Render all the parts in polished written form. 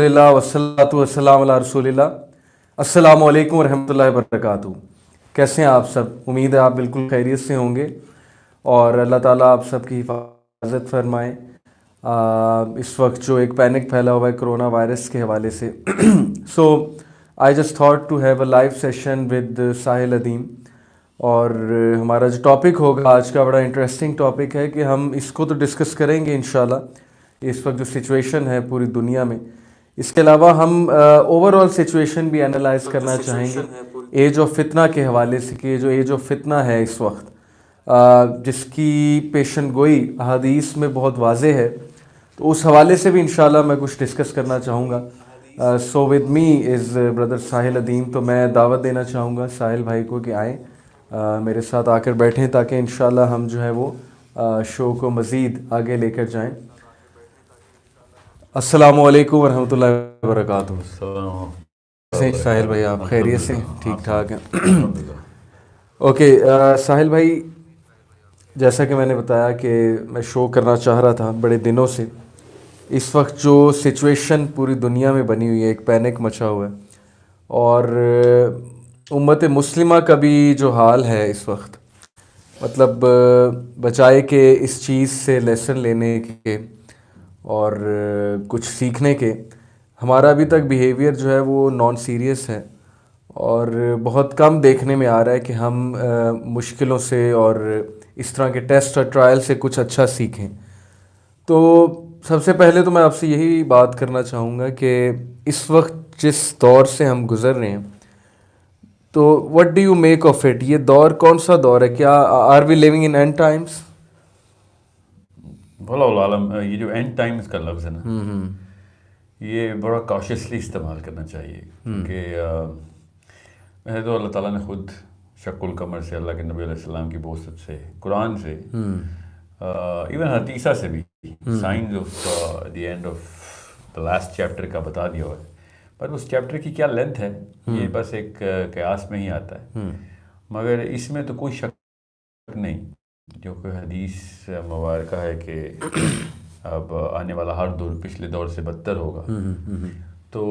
اللہ والصلاۃ والسلام علی رسول اللہ. السلام علیکم ورحمۃ اللہ وبرکاتہ. کیسے ہیں آپ سب؟ امید ہے آپ بالکل خیریت سے ہوں گے اور اللہ تعالیٰ آپ سب کی حفاظت فرمائے. اس وقت جو ایک پینک پھیلا ہوا ہے کرونا وائرس کے حوالے سے so I just thought to have a live session with Sahil Adeem. اور ہمارا جو ٹاپک ہوگا آج کا بڑا انٹرسٹنگ ٹاپک ہے کہ ہم اس کو تو ڈسکس کریں گے انشاءاللہ. اس وقت جو سچویشن ہے پوری دنیا میں، اس کے علاوہ ہم اوور آل سچویشن بھی انالائز کرنا چاہیں گے ایج آف فتنہ کے حوالے سے کہ جو ایج آف فتنہ ہے اس وقت، جس کی پیشن گوئی احادیث میں بہت واضح ہے، تو اس حوالے سے بھی انشاءاللہ میں کچھ ڈسکس کرنا چاہوں گا. So with me is brother ساحل ادیم. تو میں دعوت دینا چاہوں گا ساحل بھائی کو کہ آئیں میرے ساتھ آ کر بیٹھیں تاکہ انشاءاللہ ہم جو ہے وہ شو کو مزید آگے لے کر جائیں. السلام علیکم ورحمۃ اللہ وبرکاتہ. ساحل بھائی آپ خیریت سے؟ ٹھیک ٹھاک ہیں؟ اوکے ساحل بھائی، جیسا کہ میں نے بتایا کہ میں شو کرنا چاہ رہا تھا بڑے دنوں سے. اس وقت جو سچویشن پوری دنیا میں بنی ہوئی ہے، ایک پینک مچا ہوا ہے، اور امت مسلمہ کا بھی جو حال ہے اس وقت، مطلب بچائے کہ اس چیز سے لیسن لینے کے اور کچھ سیکھنے کے، ہمارا ابھی تک بیہیویئر جو ہے وہ نان سیریس ہے. اور بہت کم دیکھنے میں آ رہا ہے کہ ہم مشکلوں سے اور اس طرح کے ٹیسٹ اور ٹرائل سے کچھ اچھا سیکھیں. تو سب سے پہلے تو میں آپ سے یہی بات کرنا چاہوں گا کہ اس وقت جس دور سے ہم گزر رہے ہیں، تو what do you make of it? یہ دور کون سا دور ہے؟ کیا are we living in end times? واللہ عالم، یہ جو اینڈ ٹائمز کا لفظ ہے نا، یہ بڑا کاشیسلی استعمال کرنا چاہیے، کیونکہ ویسے تو اللہ تعالیٰ نے خود شق القمر سے، اللہ کے نبی علیہ السلام کی بوست سے، قرآن سے، ایون حدیثہ سے بھی signs of the end of the last chapter کا بتا دیا ہوا ہے. پر اس چیپٹر کی کیا لینتھ ہے یہ بس ایک قیاس میں ہی آتا ہے. مگر اس میں تو کوئی شک نہیں، جو کہ حدیث مبارکہ ہے کہ اب آنے والا ہر دور پچھلے دور سے بدتر ہوگا. تو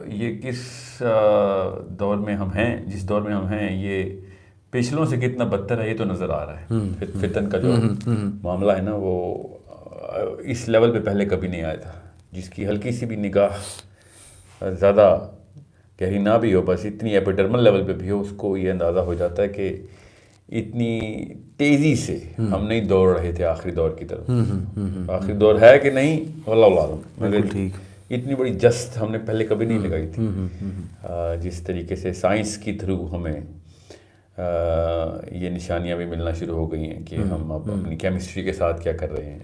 یہ کس دور میں ہم ہیں، جس دور میں ہم ہیں، یہ پچھلوں سے کتنا بدتر ہے یہ تو نظر آ رہا ہے. فتن کا جو معاملہ ہے نا، وہ اس لیول پہ پہلے کبھی نہیں آیا تھا. جس کی ہلکی سی بھی نگاہ زیادہ گہری نہ بھی ہو، بس اتنی ایپیڈرمل لیول پہ بھی ہو، اس کو یہ اندازہ ہو جاتا ہے کہ اتنی تیزی سے ہم نہیں دوڑ رہے تھے آخری دور کی طرف. آخری دور ہے کہ نہیں، واللہ عالم، مگر اتنی بڑی جست ہم نے پہلے کبھی نہیں لگائی تھی. جس طریقے سے سائنس کی تھرو ہمیں یہ نشانیاں بھی ملنا شروع ہو گئی ہیں کہ ہم اب اپنی کیمسٹری کے ساتھ کیا کر رہے ہیں.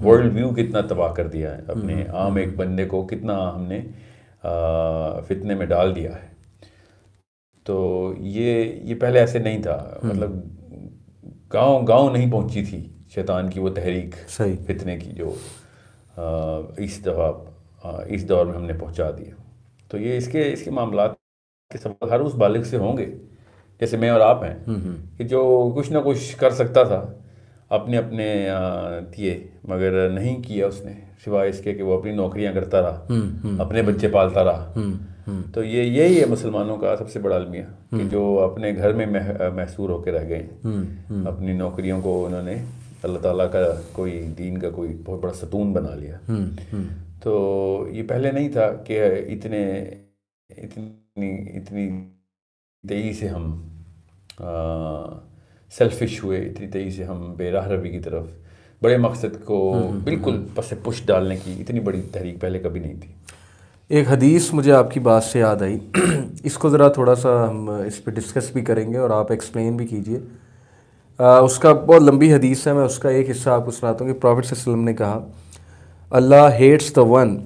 ورلڈ ویو کتنا تباہ کر دیا ہے، اپنے عام ایک بندے کو کتنا ہم نے فتنے میں ڈال دیا ہے. تو یہ پہلے ایسے نہیں تھا. مطلب گاؤں گاؤں نہیں پہنچی تھی شیطان کی وہ تحریک فتنے کی، جو اس دفعہ اس دور میں ہم نے پہنچا دیا. تو یہ اس کے معاملات کے سوال ہر اس بالغ سے ہوں گے، جیسے میں اور آپ ہیں، کہ جو کچھ نہ کچھ کر سکتا تھا اپنے دیے، مگر نہیں کیا اس نے، سوائے اس کے کہ وہ اپنی نوکریاں کرتا رہا، اپنے بچے پالتا رہا. تو یہی ہے مسلمانوں کا سب سے بڑا المیہ، کہ جو اپنے گھر میں محصور ہو کے رہ گئے ہیں. اپنی نوکریوں کو انہوں نے اللہ تعالیٰ کا کوئی دین کا کوئی بہت بڑا ستون بنا لیا. تو یہ پہلے نہیں تھا کہ اتنی تیزی سے ہم سیلفش ہوئے، اتنی تیزی سے ہم بے راہ روی کی طرف، بڑے مقصد کو بالکل پس پش ڈالنے کی اتنی بڑی تحریک پہلے کبھی نہیں تھی. ایک حدیث مجھے آپ کی بات سے یاد آئی، اس کو ذرا تھوڑا سا ہم اس پہ ڈسکس بھی کریں گے اور آپ ایکسپلین بھی کیجئے. اس کا بہت لمبی حدیث ہے، میں اس کا ایک حصہ آپ کو سناتا ہوں کہ پروفٹ صلی اللہ علیہ وسلم نے کہا، Allah hates the one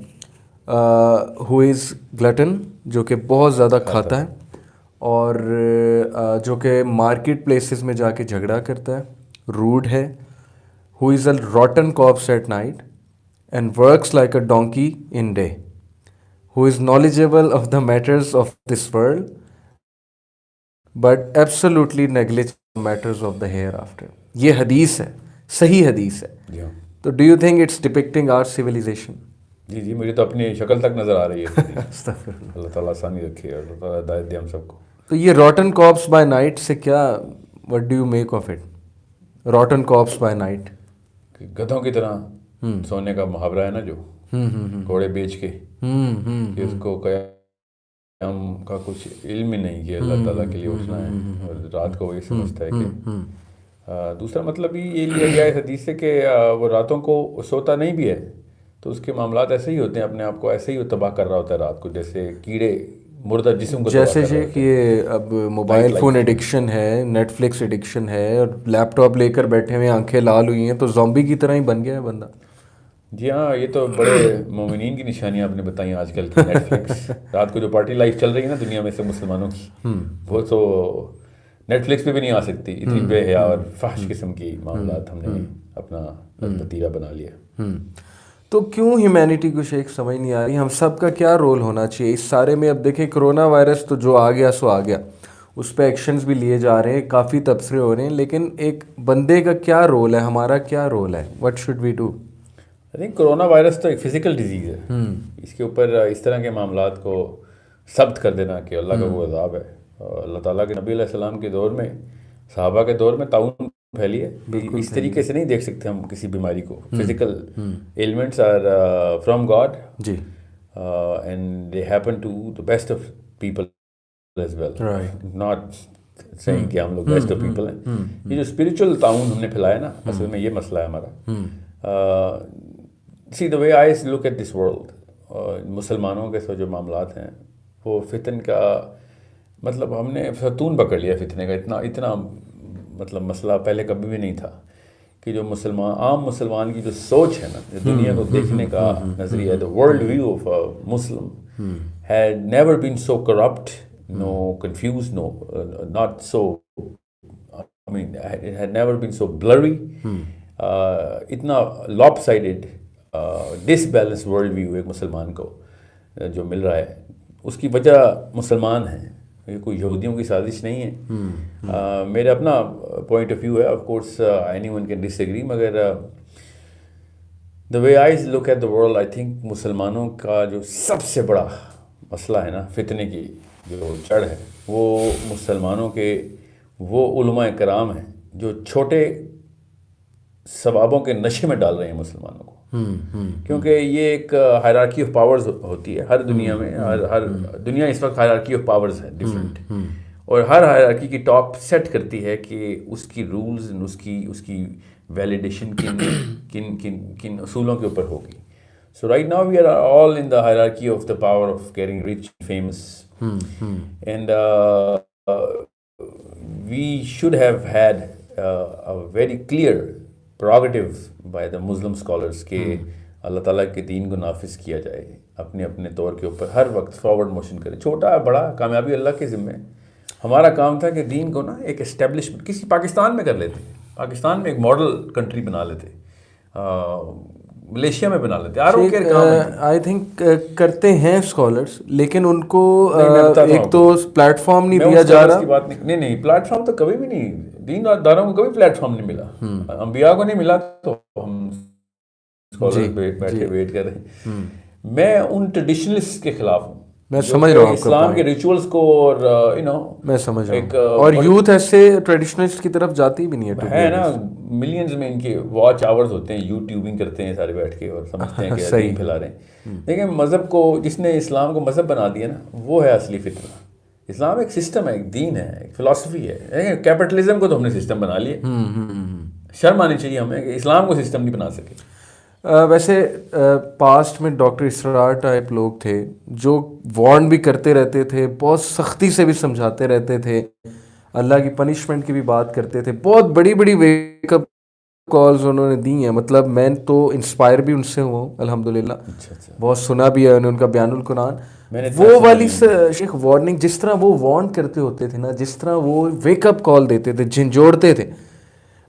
who is glutton, جو کہ بہت زیادہ کھاتا ہے اور جو کہ مارکیٹ پلیسز میں جا کے جھگڑا کرتا ہے، روڈ ہے، who is a rotten corpse at night and works like a donkey in day, who is knowledgeable of the matters of this world but absolutely neglects the matters of the hereafter. یہ حدیث ہے، صحیح حدیث ہے. تو do you think it's depicting our civilization? جی جی، مجھے تو اپنی شکل تک نظر آ رہی ہے. استغفر اللہ. اللہ تعالیٰ آسانی رکھے اور اللہ تعالیٰ ہدایت دے ہم سب کو. تو یہ روٹن کاپس بائی نائٹ سے کیا what do you make of it? Rotten corpse by night. کہ گدھوں کی طرح سونے کا محاورہ ہے نا جو گھوڑے بیچ کے، کہ اس کو قیام کا کچھ علم ہی نہیں کہ اللہ تعالیٰ کے لیے اٹھنا ہے، اور رات کو وہی سمجھتا ہے کہ دوسرا مطلب یہ لیا گیا ہے حدیث سے کہ وہ راتوں کو سوتا نہیں بھی ہے تو اس کے معاملات ایسے ہی ہوتے ہیں، اپنے آپ کو ایسے ہی تباہ کر رہا ہوتا ہے رات کو، جیسے کیڑے مردہ جسم کو جیسے کہ یہ اب موبائل فون ایڈکشن ہے، نیٹ فلکس ایڈکشن ہے، اور لیپ ٹاپ لے کر بیٹھے ہوئے آنکھیں لال ہوئی ہیں تو زومبی کی طرح ہی بن گیا ہے بندہ. جی ہاں، یہ تو بڑے مومنین کی نشانیاں آپ نے بتائی آج کل کی. نیٹ فلکس رات کو جو پارٹی لائف چل رہی ہے نا دنیا میں سے مسلمانوں کی، وہ تو نیٹ فلکس پہ بھی نہیں آ سکتی، اتنی بے حیا اور فحش قسم کی معاملات ہم نے اپنا پتیرہ بنا لیا. تو کیوں ہیومینٹی کو شیخ سمجھ نہیں آ رہی؟ ہم سب کا کیا رول ہونا چاہیے اس سارے میں؟ اب دیکھیں کرونا وائرس تو جو آ گیا سو آ گیا، اس پہ ایکشنز بھی لیے جا رہے ہیں، کافی تبصرے ہو رہے ہیں، لیکن ایک بندے کا کیا رول ہے، ہمارا کیا رول ہے؟ What should we do? I think coronavirus تو ایک فزیکل ڈیزیز ہے، اس کے اوپر اس طرح کے معاملات کو ثبت کر دینا کہ اللہ کا وہ عذاب ہے. اور اللہ تعالیٰ کے نبی علیہ السلام کے دور میں، صحابہ کے دور میں تعاون پھیلی ہے. اس طریقے سے نہیں دیکھ سکتے ہم کسی بیماری کو. Physical elements are from God جی، and they happen to the best of people as well, not saying کہ ہم لوگ بیسٹ آف پیپل ہیں. یہ جو اسپریچول تعاون ہم نے پھیلایا نا، اصل میں یہ مسئلہ ہے ہمارا. سی دا way I look at this world, مسلمانوں کے جو معاملات ہیں وہ فتن کا مطلب ہم نے فتون پکڑ لیا فتنے کا. اتنا مطلب مسئلہ پہلے کبھی بھی نہیں تھا کہ جو عام مسلمان کی جو سوچ ہے نا، جو دنیا کو دیکھنے کا نظریہ، the world view of a Muslim had never been so corrupt, no confused, no not so, I mean it had never been so blurry. اتنا lopsided disbalance world view ایک مسلمان کو جو مل رہا ہے، اس کی وجہ مسلمان ہیں. یہ کوئی یہودیوں کی سازش نہیں ہے. میرا اپنا پوائنٹ آف ویو ہے، of course anyone can disagree, مگر the way I look at the world, I think مسلمانوں کا جو سب سے بڑا مسئلہ ہے نا، فتنے کی جو جڑ ہے، وہ مسلمانوں کے وہ علماء کرام ہیں جو چھوٹے ثوابوں کے نشے میں ڈال رہے ہیں مسلمانوں کو. کیونکہ یہ ایک ہائرارکی آف پاورز ہوتی ہے ہر دنیا میں. ہر دنیا اس وقت ہائرارکی آف پاورز ہے ڈفرینٹ، اور ہر ہائرارکی کی ٹاپ سیٹ کرتی ہے کہ اس کی رولز، اس کی ویلیڈیشن کن اصولوں کے اوپر ہوگی. So right now we are all in the hierarchy of the power of getting rich famous, and we should have had a very clear prerogative by the Muslim scholars کہ اللہ تعالیٰ کے دین کو نافذ کیا جائے، اپنے اپنے طور کے اوپر ہر وقت فارورڈ موشن کرے. چھوٹا بڑا کامیابی اللہ کے ذمے. ہمارا کام تھا کہ دین کو نا ایک اسٹیبلشمنٹ کسی پاکستان میں کر لیتے، پاکستان میں ایک ماڈل کنٹری بنا لیتے، ملیشیا میں بنا لیتے. آئی تھنک کرتے ہیں اسکالرس، لیکن ان کو ایک تو پلیٹ فارم نہیں دیا جا رہا. نہیں پلیٹ فارم تو کبھی بھی نہیں، دین داروں کو کبھی پلیٹ فارم نہیں ملا، انبیاء کو نہیں ملا، تو ہم اسکالرس بیٹھے ویٹ کر رہے ہیں. میں ان ٹریڈیشنلسٹ کے خلاف ہوں، میں سمجھ رہا ہوں اسلام کے ریچولس کو، اور میں سمجھ رہا ہوں، اور یوتھ ایسے ٹریڈیشنلسٹ کی طرف جاتی بھی نہیں ہے نا. ملینز میں ان کے واچ آورز ہوتے ہیں، یوٹیوبنگ کرتے ہیں سارے بیٹھ کے اور سمجھتے ہیں کہ دین پھیلا رہے ہیں. لیکن مذہب کو، جس نے اسلام کو مذہب بنا دیا نا، وہ ہے اصلی فتنہ. اسلام ایک سسٹم ہے، ایک دین ہے، ایک فلاسفی ہے. کیپٹلزم کو تو ہم نے سسٹم بنا لیا. شرم آنی چاہیے ہمیں کہ اسلام کو سسٹم نہیں بنا سکے. ویسے پاسٹ میں ڈاکٹر اسرار ٹائپ لوگ تھے جو وارن بھی کرتے رہتے تھے، بہت سختی سے بھی سمجھاتے رہتے تھے، اللہ کی پنشمنٹ کی بھی بات کرتے تھے. بہت بڑی بڑی ویک اپ کالز انہوں نے دی ہیں. مطلب میں تو انسپائر بھی ان سے ہوا ہوں الحمدللہ، بہت سنا بھی ہے ان کا بیان القرآن. وہ والی شیخ وارننگ، جس طرح وہ وارن کرتے ہوتے تھے نا، جس طرح وہ ویک اپ کال دیتے تھے، جھنجھوڑتے تھے،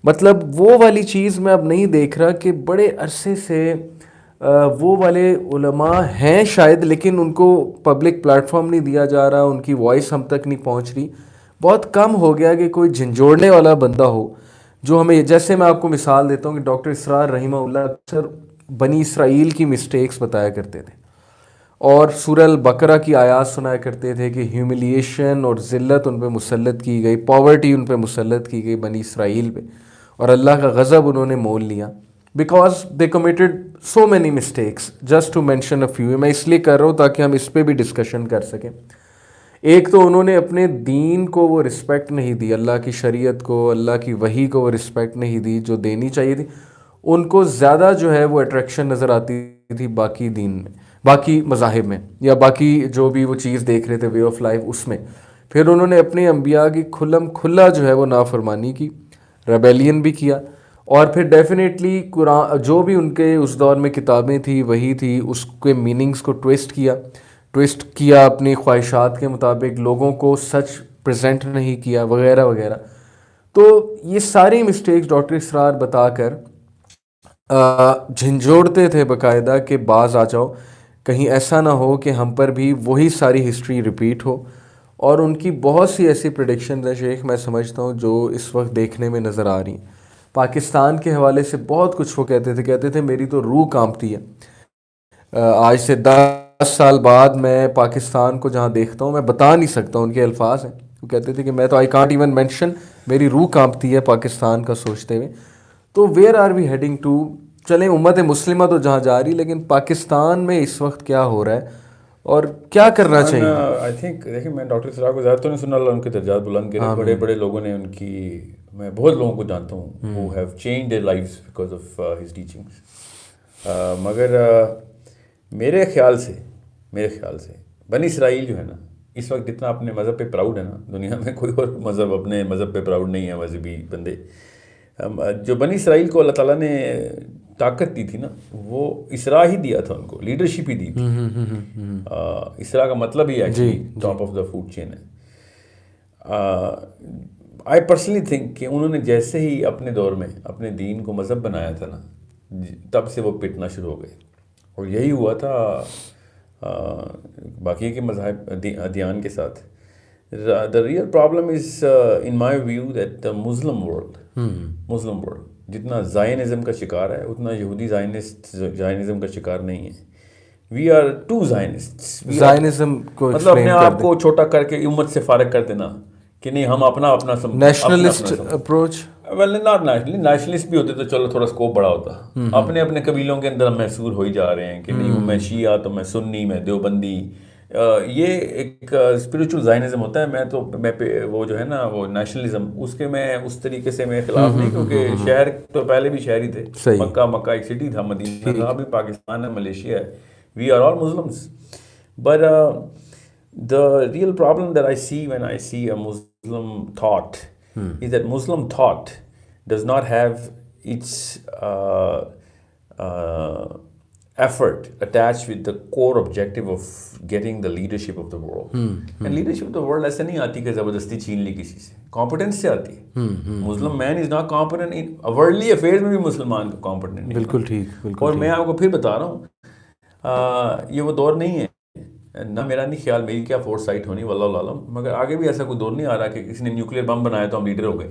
مطلب وہ والی چیز میں اب نہیں دیکھ رہا. کہ بڑے عرصے سے وہ والے علماء ہیں شاید، لیکن ان کو پبلک پلیٹ فارم نہیں دیا جا رہا، ان کی وائس ہم تک نہیں پہنچ رہی. بہت کم ہو گیا کہ کوئی جھنجھوڑنے والا بندہ ہو جو ہمیں، جیسے میں آپ کو مثال دیتا ہوں کہ ڈاکٹر اسرار رحمہ اللہ اکثر بنی اسرائیل کی مسٹیکس بتایا کرتے تھے اور سورہ البقرہ کی آیات سنایا کرتے تھے کہ ہیوملیشن اور ذلت ان پہ مسلط کی گئی، پاورٹی ان پہ مسلط کی گئی بنی اسرائیل پہ، اور اللہ کا غضب انہوں نے مول لیا because they committed so many mistakes. Just to mention a few, میں اس لیے کر رہا ہوں تاکہ ہم اس پہ بھی ڈسکشن کر سکیں. ایک تو انہوں نے اپنے دین کو وہ رسپیکٹ نہیں دی، اللہ کی شریعت کو، اللہ کی وحی کو وہ رسپیکٹ نہیں دی جو دینی چاہیے تھی. ان کو زیادہ جو ہے وہ اٹریکشن نظر آتی تھی باقی دین میں، باقی مذاہب میں، یا باقی جو بھی وہ چیز دیکھ رہے تھے وے آف لائف اس میں. پھر انہوں نے اپنے انبیاء کی کھلا جو ہے وہ نافرمانی کی، ریبیلین بھی کیا. اور پھر ڈیفینیٹلی قرآن جو بھی ان کے اس دور میں کتابیں تھیں وہی تھی، اس کے میننگز کو ٹویسٹ کیا اپنی خواہشات کے مطابق، لوگوں کو سچ پریزنٹ نہیں کیا وغیرہ وغیرہ. تو یہ ساری مسٹیکس ڈاکٹر اسرار بتا کر جھنجھوڑتے تھے باقاعدہ کہ باز آ جاؤ، کہیں ایسا نہ ہو کہ ہم پر بھی وہی ساری ہسٹری ریپیٹ ہو. اور ان کی بہت سی ایسی پریڈکشنز ہیں شیخ، میں سمجھتا ہوں جو اس وقت دیکھنے میں نظر آ رہی ہیں. پاکستان کے حوالے سے بہت کچھ وہ کہتے تھے میری تو روح کانپتی ہے. آج سے 10 سال بعد میں پاکستان کو جہاں دیکھتا ہوں میں بتا نہیں سکتا، ان کے الفاظ ہیں، وہ کہتے تھے کہ میں تو آئی کانٹ ایون مینشن، میری روح کانپتی ہے پاکستان کا سوچتے ہوئے. تو where are we heading to? چلیں امت مسلمہ تو جہاں جا رہی، لیکن پاکستان میں اس وقت کیا ہو رہا ہے اور کیا کرنا چاہیے؟ آئی تھنک دیکھیں، میں ڈاکٹر اسرار کو زیادہ تو نہیں سنا، اللہ ان کے درجات بلند کرے. بڑے بڑے لوگوں نے ان کی، میں بہت لوگوں کو جانتا ہوں who have changed their lives because of his teachings. مگر میرے خیال سے بنی اسرائیل جو ہے نا اس وقت جتنا اپنے مذہب پہ پراؤڈ ہے نا، دنیا میں کوئی اور مذہب اپنے مذہب پہ پراؤڈ نہیں ہے. مذہبی بندے جو بنی اسرائیل کو اللہ تعالیٰ نے طاقت دی تھی نا، وہ اسرا ہی دیا تھا، ان کو لیڈرشپ ہی دی تھی. اسرا کا مطلب ہی actually top of the food chain ہے. آئی پرسنلی تھنک کہ انہوں نے جیسے ہی اپنے دور میں اپنے دین کو مذہب بنایا تھا نا، تب سے وہ پٹنا شروع ہو گئے. اور یہی ہوا تھا باقی کے مذاہب ادیان کے ساتھ. The real problem is in my view that the Muslim world جتنا زائنزم کا شکار ہے اتنا یہودی زائنزم کا شکار نہیں ہے. We are two Zionists. مطلب اپنے آپ کو چھوٹا کر کے امت سے فارغ کر دینا کہ نہیں ہم اپنا nationalist approach. Well not nationalist بھی ہوتے تو چلو تھوڑا اسکوپ بڑا ہوتا. اپنے اپنے قبیلوں کے اندر ہم محصور ہو ہی جا رہے ہیں کہ نہیں میں شیعہ تو میں سنی میں دیوبندی. یہ ایک اسپریچول زائنزم ہوتا ہے. میں وہ جو ہے نا وہ نیشنلزم اس کے میں اس طریقے سے میں خلاف نہیں، کیونکہ شہر تو پہلے بھی شہری تھے. مکہ ایک سٹی تھا، مدینہ تھا، بھی پاکستان ہے، ملیشیا ہے. We are all Muslims. But the real problem that I see when I see a Muslim thought is that Muslim thought does not have its effort attached with the core objective of getting the leadership of the world. And leadership of the world ایسے نہیں آتی کہ زبردستی چھین لی کسی سے، competence سے آتی ہے. Muslim man is not competent in worldly affairs میں بھی مسلمان کو competent نہیں. بالکل ٹھیک. اور میں آپ کو پھر بتا رہا ہوں یہ وہ دور نہیں ہے نہ، میرا نہیں خیال میری کیا فورس سائٹ ہونی واللہ عالم، مگر آگے بھی ایسا کوئی دور نہیں آ رہا کہ کسی نے نیوکلیر بم بنایا تو ہم لیڈر ہو گئے.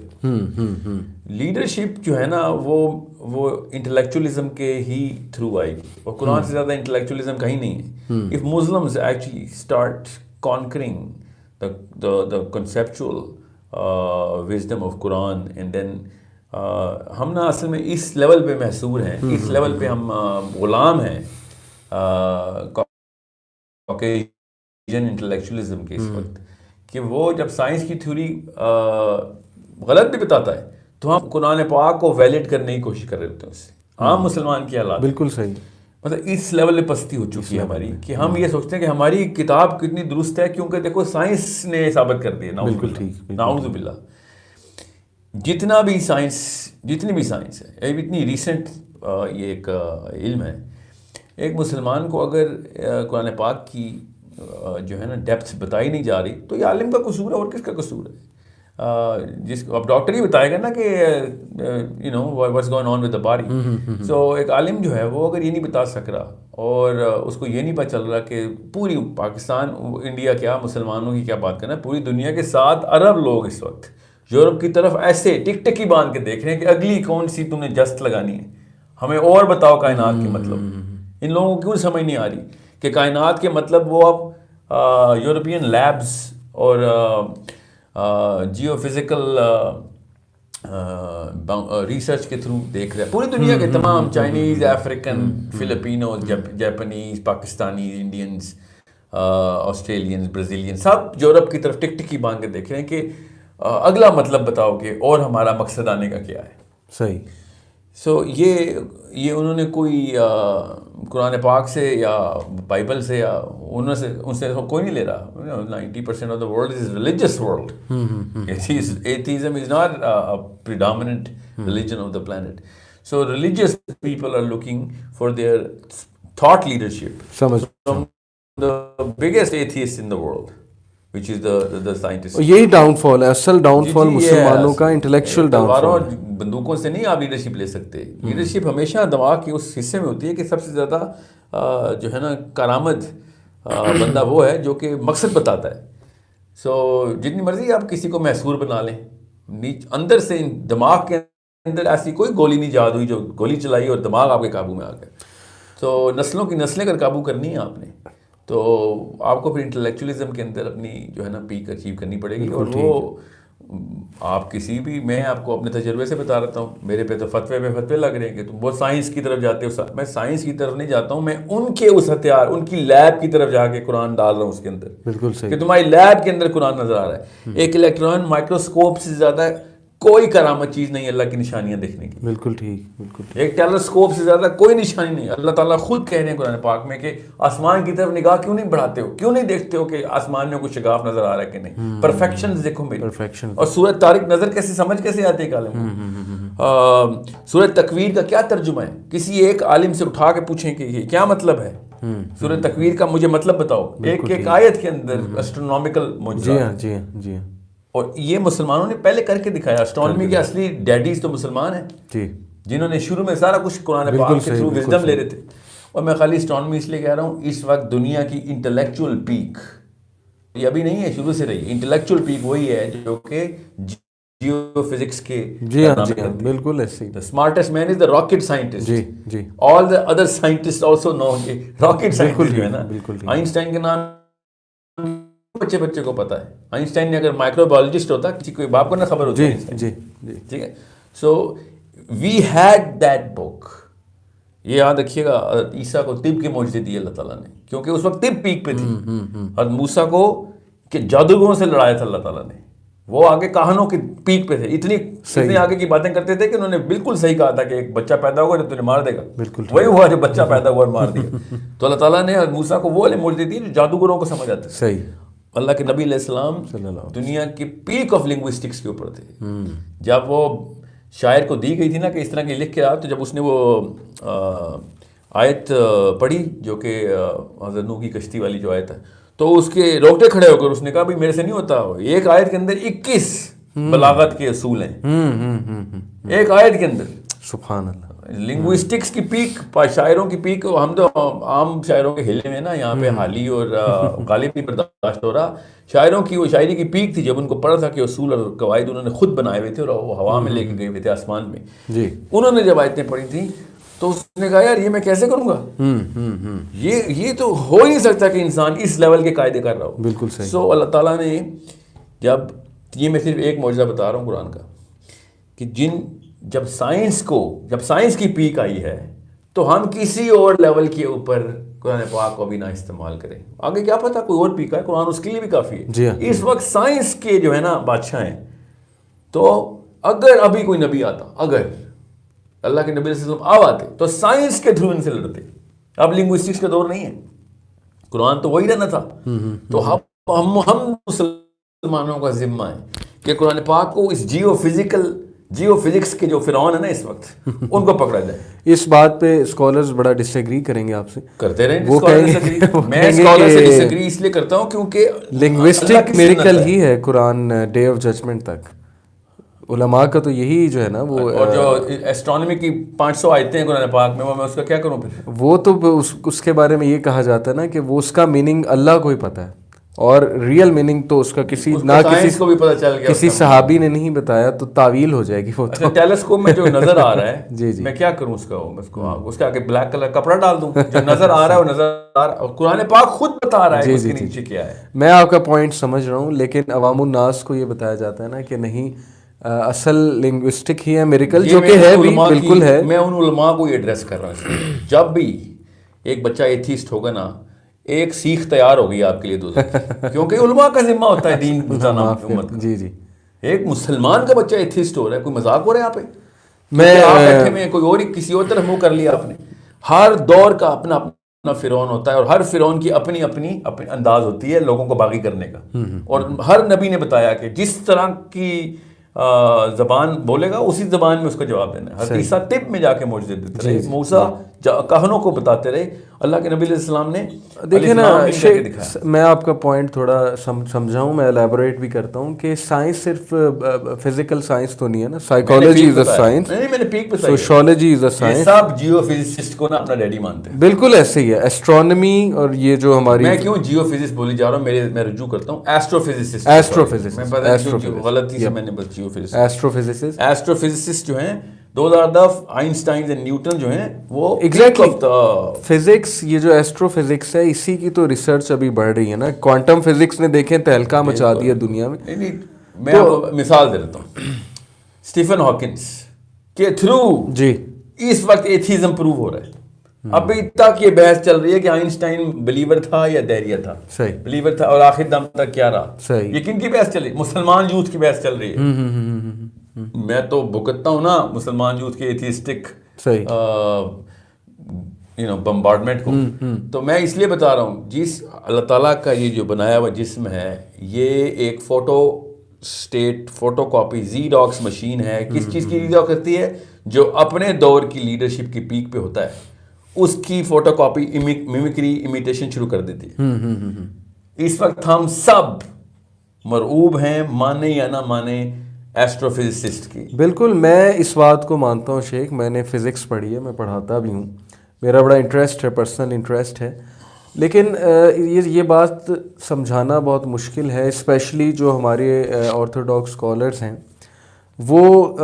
لیڈرشپ جو ہے نا وہ انٹلیکچولی کے ہی تھرو آئے گی، اور قرآن سے زیادہ انٹلیکچولی کہیں نہیں ہے. If Muslims actually start conquering the conceptual wisdom of Quran and then ہم نا اصل میں اس لیول پہ محصور ہیں، اس لیول پہ ہم غلام ہیں کاکیشین انٹلیکچولیزم کے اس وقت، کہ وہ جب سائنس کی تھیوری غلط بھی بتاتا ہے تو ہم قرآن پاک کو ویلڈ کرنے کی کوشش کر رہے ہوتے ہیں. اس سے عام مسلمان کی حالات بالکل صحیح، مطلب اس لیول پہ پستی ہو چکی ہے ہماری کہ ہم یہ سوچتے ہیں کہ ہماری کتاب کتنی درست ہے، کیونکہ دیکھو سائنس نے ثابت کر دیا. بالکل ٹھیک، نعوذ باللہ. جتنی بھی سائنس ہے، اتنی ریسنٹ یہ ایک علم ہے. ایک مسلمان کو اگر قرآن پاک کی جو ہے نا ڈیپتھ بتائی نہیں جا رہی تو یہ عالم کا قصور ہے، اور کس کا قصور ہے؟ اب ڈاکٹر ہی بتائے گا نا کہ you know what's going on with the body. So ایک عالم جو ہے وہ اگر یہ نہیں بتا سک رہا اور اس کو یہ نہیں پتہ چل رہا کہ پوری پاکستان، انڈیا کیا، مسلمانوں کی کیا بات کرنا ہے، پوری دنیا کے 7 ارب لوگ اس وقت یورپ کی طرف ایسے ٹک ٹکی باندھ کے دیکھ رہے ہیں کہ اگلی کون سی تم نے جست لگانی ہے. ہمیں اور بتاؤ کائنات کے مطلب. ان لوگوں کو کیوں سمجھ نہیں آ رہی کہ کائنات کے مطلب وہ اب یورپین لیبز اور جیو فزیکل ریسرچ کے تھرو دیکھ رہے ہیں. پوری دنیا کے تمام Chinese, Africans, Filipinos, Japanese, Pakistanis, Indians, Australians, Brazilian, سب یورپ کی طرف ٹک ٹکی باندھ کے دیکھ رہے ہیں کہ اگلا مطلب بتاؤ کہ اور ہمارا مقصد آنے کا کیا ہے. صحیح. سو یہ انہوں نے کوئی قرآن پاک سے یا بائبل سے یا ان سے کوئی نہیں لے رہا. 90% of the world is religious world. Atheism is not predominant religion of the planet. So religious people are looking for their thought leadership from the biggest atheist in the world, which is the scientist. یہی down فال ہے، اصل down فال مسلمانوں کا intellectual down فال. بندوقوں سے نہیں آپ leadership لے سکتے. لیڈرشپ ہمیشہ دماغ کے اس حصے میں ہوتی ہے کہ سب سے زیادہ جو ہے نا کارآمد بندہ وہ ہے جو کہ مقصد بتاتا ہے. سو جتنی مرضی آپ کسی کو محصور بنا لیں، اندر سے دماغ کے اندر ایسی کوئی گولی نہیں جاد ہوئی جو گولی چلائی اور دماغ آپ کے قابو میں آ گیا. تو نسلوں کی نسلیں اگر قابو کرنی ہے آپ نے تو آپ کو پھر انٹلیکچولیزم کے اندر اپنی جو ہے نا پیک اچیو کرنی پڑے گی. اور وہ آپ کسی بھی، میں آپ کو اپنے تجربے سے بتا رہتا ہوں، میرے پہ تو فتوے لگ رہے ہیں کہ تم بہت سائنس کی طرف جاتے ہو. میں سائنس کی طرف نہیں جاتا ہوں، میں ان کے اس ہتھیار، ان کی لیب کی طرف جا کے قرآن ڈال رہا ہوں اس کے اندر. بالکل صحیح کہ تمہاری لیب کے اندر قرآن نظر آ رہا ہے. ایک الیکٹران مائکروسکوپ سے زیادہ کوئی کرامت چیز نہیں اللہ کی نشانیاں دیکھنے کی. بالکل ٹھیک، بالکل. ایک ٹیلیسکوپ سے زیادہ کوئی نشانی نہیں. اللہ تعالیٰ خود کہہ رہے ہیں قرآن پاک میں کہ آسمان کی طرف نگاہ کیوں نہیں بڑھاتے ہو، کیوں نہیں دیکھتے ہو کہ آسمان میں کوئی شگاف نظر آ رہا ہے کہ نہیں. پرفیکشن دیکھو میری. پرفیکشن. اور سورۃ طارق نظر کیسے، سمجھ کیسے آتی ہے عالم. سورۃ تکویر کا کیا ترجمہ ہے؟ کسی ایک عالم سے اٹھا کے پوچھیں کہ یہ کیا مطلب ہے سورۃ تکویر کا، مجھے مطلب بتاؤ. ایک آیت کے اندر اسٹرونومیکل معجزات. جی ہاں جی ہاں. اور یہ مسلمانوں نے پہلے کر کے دکھایا. اسٹرانومی کے اصلی ڈیڈیز تو مسلمان ہیں جی، جنہوں نے شروع میں سارا کچھ قرآن پاک کے تھرو وزڈم لے رہے تھے. اور میں خالی اسٹرانومی اس لیے کہہ رہا ہوں، اس وقت دنیا کی انٹلیکچوئل پیک یہ ابھی نہیں ہے، شروع سے رہی. انٹلیکچوئل پیک وہی ہے جو کہ جیو فزکس کے. جی ہاں بالکل ایسے ہی. The smartest man is the rocket scientist. G G. All the other scientists also know کہ rocket scientist جو ہے نا، آئنسٹائن کے نام بچے کو پتا ہے. آئنسٹائن نے اگر مائکرو بایولوجسٹ ہوتا کسی کوئی باپ کو نہ خبر ہوتی. جی جی ٹھیک ہے. سو وی ہیڈ دیٹ بک. یہ یاد رکھیے گا، عیسیٰ کو طب کے معجزے دیے اللہ تعالیٰ نے، کیونکہ اس وقت طب پیک پہ تھی. حضرت موسیٰ کو کہ جادوگروں سے لڑایا تھا اللہ تعالیٰ نے، وہ آگے کہانوں کی پیک پہ تھے. اتنی آگے کی باتیں کرتے تھے کہ انہوں نے بالکل صحیح کہا تھا کہ ایک بچہ پیدا ہوگا جو تجھے مار دے گا. وہی ہوا جو بچہ پیدا ہوا اور مار دیا. تو اللہ تعالیٰ نے موسیٰ کو وہ والے معجزے دیے جو جادوگروں کو سمجھ آتے. صحیح. اللہ کے نبی علیہ السلام دنیا کی پیک آف لنگوسٹکس کے اوپر تھے. جب وہ شاعر کو دی گئی تھی نا کہ اس طرح کی لکھ کے آ، تو جب اس نے وہ آیت پڑھی جو کہ حضرت نوح کی کشتی والی جو آیت ہے، تو اس کے روکٹے کھڑے ہو کر اس نے کہا بھائی میرے سے نہیں ہوتا. ایک آیت کے اندر 21 بلاغت کے اصول ہیں ایک آیت کے اندر. سبحان اللہ. لنگوسٹکس کی پیک، شاعروں کی پیک. ہم تو عام شاعروں کے ہلے میں نا یہاں پہ حالی اور غالب بھی برداشت ہو رہا. شاعروں کی وہ شاعری کی پیک تھی جب ان کو پڑھا تھا کہ اصول اور قواعد انہوں نے خود بنائے ہوئے تھے اور وہ ہوا میں لے کے گئے ہوئے تھے آسمان میں. جی. انہوں نے جب آیتیں پڑھی تھیں تو اس نے کہا یار یہ میں کیسے کروں گا، یہ تو ہو ہی نہیں سکتا کہ انسان اس لیول کے قاعدے کر رہا ہو. بالکل صحیح. سو اللہ تعالیٰ نے یہ میں صرف ایک معجزہ بتا رہا ہوں قرآن کا کہ جب سائنس کی پیک آئی ہے تو ہم کسی اور لیول کے اوپر قرآن پاک کو بھی نہ استعمال کریں. آگے کیا پتا کوئی اور پیک آئے، قرآن اس کے لیے بھی کافی ہے. جی. اس وقت سائنس کے جو ہے نا بادشاہ ہیں. تو اگر ابھی کوئی نبی آتا، اگر اللہ کے نبی صلی اللہ علیہ وسلم آتے تو سائنس کے تھرو ان سے لڑتے. اب لنگوسٹکس کا دور نہیں ہے، قرآن تو وہی رہنا تھا. تو ہم مسلمانوں کا ذمہ ہے کہ قرآن پاک کو اس جیو فزکس کے جو فرعون ہے نا اس وقت ان کو پکڑا جائے. اس بات پہ اسکالرز بڑا ڈس ایگری کریں گے آپ سے. کرتے رہیں. میں اسکالر سے ڈس ایگری اس لیے کرتا ہوں کیونکہ لنگوسٹک میریکل ہی ہے قرآن ڈے آف ججمنٹ تک. علماء کا تو یہی جو ہے نا وہ، اور جو ایسٹرانومی کی 500 آیتیں ہیں قرآن پاک میں، میں اس کا کیا کروں پھر؟ وہ تو اس کے بارے میں یہ کہا جاتا ہے نا کہ وہ اس کا میننگ اللہ کو ہی پتہ ہے. اور ریئل میننگ تو اس کا کسی نہ سائنس کو بھی پتہ چل گیا, کسی صحابی نے نہیں بتایا تو تعویل ہو جائے گی وہ. اچھا ٹیلیسکوپ میں جو نظر آ رہا ہے جی جی میں کیا کروں اس کے آگے بلیک کلر کپڑا ڈال دوں؟ جو نظر آ رہا ہے وہ نظر آ رہا ہے, قرآن پاک خود بتا رہا ہے اس کے نیچے کیا ہے. میں آپ کا پوائنٹ سمجھ رہا ہوں, لیکن عوام الناس کو یہ بتایا جاتا ہے نا کہ نہیں اصل لنگوسٹک ہی ہے میریکل, جو کہ ہے بھی بالکل ہے. میں ان علماء کو یہ ایڈریس کر رہا ہوں, جب بھی ایک بچہ ایتھیسٹ ہوگا نا, ایک سیکھ تیار ہوگی آپ کے لیے دوست, کیونکہ علماء کا ذمہ ہوتا ہے دین بتانا امت کا. جی جی ایک مسلمان کا بچہ ایتھیسٹ ہو رہا ہے, کوئی مذاق ہو رہا ہے یہاں پہ؟ میں آپ بیٹھے میں کوئی اور کسی اور طرف منہ کر لیا آپ نے. ہر دور کا اپنا اپنا فرعون ہوتا ہے, اور ہر فرعون کی اپنی اپنی انداز ہوتی ہے لوگوں کو باغی کرنے کا. اور ہر نبی نے بتایا کہ جس طرح کی زبان بولے گا اسی زبان میں اس کا جواب دینا ہے. حضرت عیسیٰ طب میں جا کے معجزے دیتے رہے, موسیٰ کہنوں کو بتاتے رہے, اللہ کے نبی علیہ السلام نے. دیکھیں نا میں آپ کا پوائنٹ تھوڑا سمجھاؤں, میں الیبوریٹ بھی کرتا ہوں کہ سائنس صرف فزیکل سائنس تو نہیں ہے نا, psychology is a science, sociology is a science. سب جیو فزسسٹ کو نا اپنا ڈیڈی مانتے ہیں. بالکل ایسے ہی ہے ایسٹرونومی, اور یہ جو ہماری, میں کیوں جیو فزکس بولی جا رہا ہوں, میں رجوع کرتا ہوں ایسٹرو فزسسٹ. غلطی سے میں نے بس جیو فزسسٹ, ایسٹرو فزسسٹ جو ہیں 2010 آئنسٹائن اینڈ نیوٹن جو ہیں وہ فزکس, یہ جو ایسٹرو فزکس ہے اسی کی تو ریسرچ ابھی بڑھ رہی ہے نا. کوانٹم فزکس نے دیکھیں تہلکہ مچا دیا دنیا میں. میں آپ کو مثال دے دیتا ہوں, اسٹیفن ہاکنس کے تھرو جی اس وقت ایتھیزم پروو ہو رہا ہے. ابھی تک یہ بحث چل رہی ہے کہ آئنسٹائن بلیور تھا یا دہریہ تھا. صحیح, بلیور تھا, اور آخر دم تک کیا رہا. صحیح, یہ کن کی بحث چل رہی ہے؟ مسلمان یوتھ کی بحث چل رہی ہے. میں تو بھگتتا ہوں نا مسلمان یوتھ کے ایتھیسٹک بمبارڈمنٹ کو. تو میں اس لیے بتا رہا ہوں, جس اللہ تعالیٰ کا یہ جو بنایا ہوا جسم ہے, یہ ایک فوٹو کاپی زیروکس مشین ہے. کس چیز کی زیروکس کرتی ہے؟ جو اپنے دور کی لیڈرشپ کی پیک پہ ہوتا ہے, اس کی فوٹو کاپی میمکری امیٹیشن شروع کر دیتی ہے. اس وقت ہم سب مرعوب ہیں, مانے یا نہ مانے, ایسٹرو فزسسٹ کی. بالکل, میں اس بات کو مانتا ہوں شیخ, میں نے فزکس پڑھی ہے, میں پڑھاتا بھی ہوں, میرا بڑا انٹرسٹ ہے, پرسنل انٹرسٹ ہے. لیکن یہ بات سمجھانا بہت مشکل ہے, اسپیشلی جو ہمارے آرتھوڈاکس اسکالرس ہیں وہ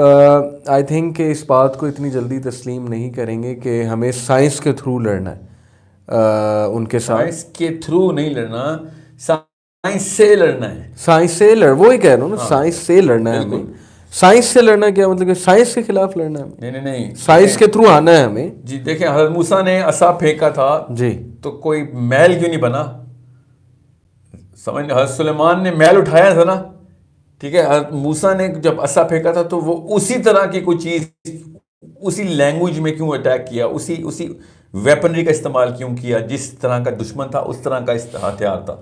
آئی تھنک کہ اس بات کو اتنی جلدی تسلیم نہیں کریں گے کہ ہمیں سائنس کے تھرو لڑنا ہے ان کے ساتھ. سائنس کے تھرو نہیں لڑنا, سائنس سے لڑنا ہے. سائنس سے وہی کہہ رہا ہوں نا, سائنس سے لڑنا ہے ہمیں. سائنس سے لڑنا کیا مطلب کہ سائنس کے خلاف لڑنا ہے؟ نہیں, سائنس کے تھرو آنا ہے ہمیں. جی دیکھیں, حضرت موسیٰ نے عصا پھینکا تھا جی, تو کوئی محل کیوں نہیں بنا؟ سمجھ, حضرت سلیمان نے محل اٹھایا تھا نا, ٹھیک ہے. حضرت موسیٰ نے جب عصا پھینکا تھا تو وہ اسی طرح کی کوئی چیز, اسی لینگویج میں کیوں اٹیک کیا, اسی ویپنری کا استعمال کیوں کیا, جس طرح کا دشمن تھا اس طرح کا ہتھیار تھا.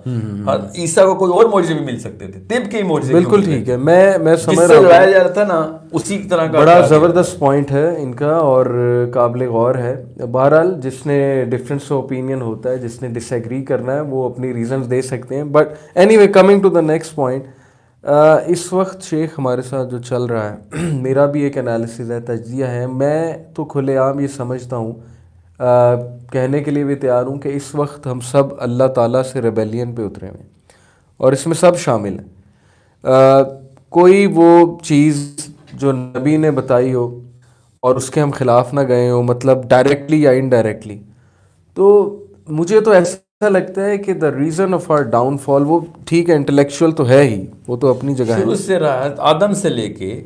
عیسیٰ کو کوئی اور معجزے بھی مل سکتے تھے, طب کے معجزے. بالکل ٹھیک ہے, میں سمجھ رہا ہوں, جس سے لڑایا جا رہا تھا نا اسی طرح کا. بڑا زبردست پوائنٹ ہے ان کا اور قابل غور ہے. بہرحال جس نے ڈفرینس آف اوپینین ہوتا ہے, جس نے ڈس ایگری کرنا ہے وہ اپنی ریزنز دے سکتے ہیں. But anyway, coming to the next point, اس وقت شیخ ہمارے ساتھ جو چل رہا ہے, میرا بھی ایک انالیسز ہے, تجزیہ ہے. میں تو کھلے عام یہ سمجھتا ہوں, کہنے کے لیے بھی تیار ہوں کہ اس وقت ہم سب اللہ تعالیٰ سے ریبیلین پہ اترے ہوئے ہیں, اور اس میں سب شامل ہیں. کوئی وہ چیز جو نبی نے بتائی ہو اور اس کے ہم خلاف نہ گئے ہوں, مطلب ڈائریکٹلی یا انڈائریکٹلی, تو مجھے تو ایسا لگتا ہے کہ the reason of our downfall, وہ ٹھیک ہے انٹلیکچوئل تو ہے ہی, وہ تو اپنی جگہ ہے. شروع سے رہا آدم سے لے کے,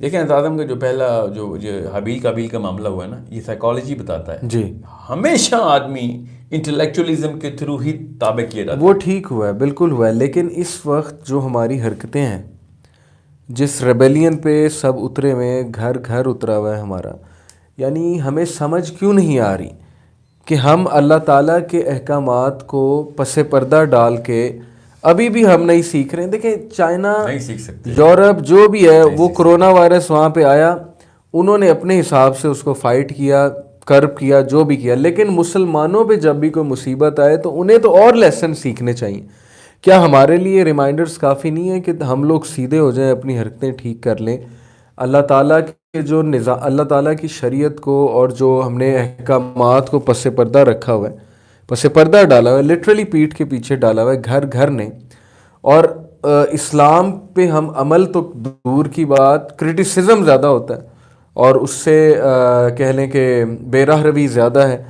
دیکھیں آدم کا جو پہلا جو حابیل قابیل کا معاملہ ہوا ہے نا, یہ سائیکالوجی بتاتا ہے جی, ہمیشہ آدمی انٹلیکچولیزم کے تھرو ہی تابع کیا جاتا ہے. وہ ٹھیک ہوا ہے, بالکل ہوا ہے, لیکن اس وقت جو ہماری حرکتیں ہیں, جس ریبیلین پہ سب اترے ہوئے, گھر گھر اترا ہوا ہے ہمارا, یعنی ہمیں سمجھ کیوں نہیں آ رہی کہ ہم اللہ تعالیٰ کے احکامات کو پس پردہ ڈال کے ابھی بھی ہم نہیں سیکھ رہے ہیں. دیکھیں چائنا, نہیں سیکھ سکتے, یورپ جو بھی ہے, وہ کرونا وائرس وہاں پہ آیا, انہوں نے اپنے حساب سے اس کو فائٹ کیا, کرب کیا, جو بھی کیا. لیکن مسلمانوں پہ جب بھی کوئی مصیبت آئے تو انہیں تو اور لیسن سیکھنے چاہیے. کیا ہمارے لیے ریمائنڈرز کافی نہیں ہے کہ ہم لوگ سیدھے ہو جائیں, اپنی حرکتیں ٹھیک کر لیں, اللہ تعالیٰ کے جو نظام, اللہ تعالیٰ کی شریعت کو اور جو ہم نے احکامات کو پس پردہ رکھا ہوا ہے, پس پردہ ڈالا ہوا ہے, لٹرلی پیٹھ کے پیچھے ڈالا ہوا ہے گھر گھر نے. اور اسلام پہ ہم عمل تو دور کی بات, کرٹیسزم زیادہ ہوتا ہے اور اس سے کہہ لیں کہ بے راہ روی زیادہ ہے,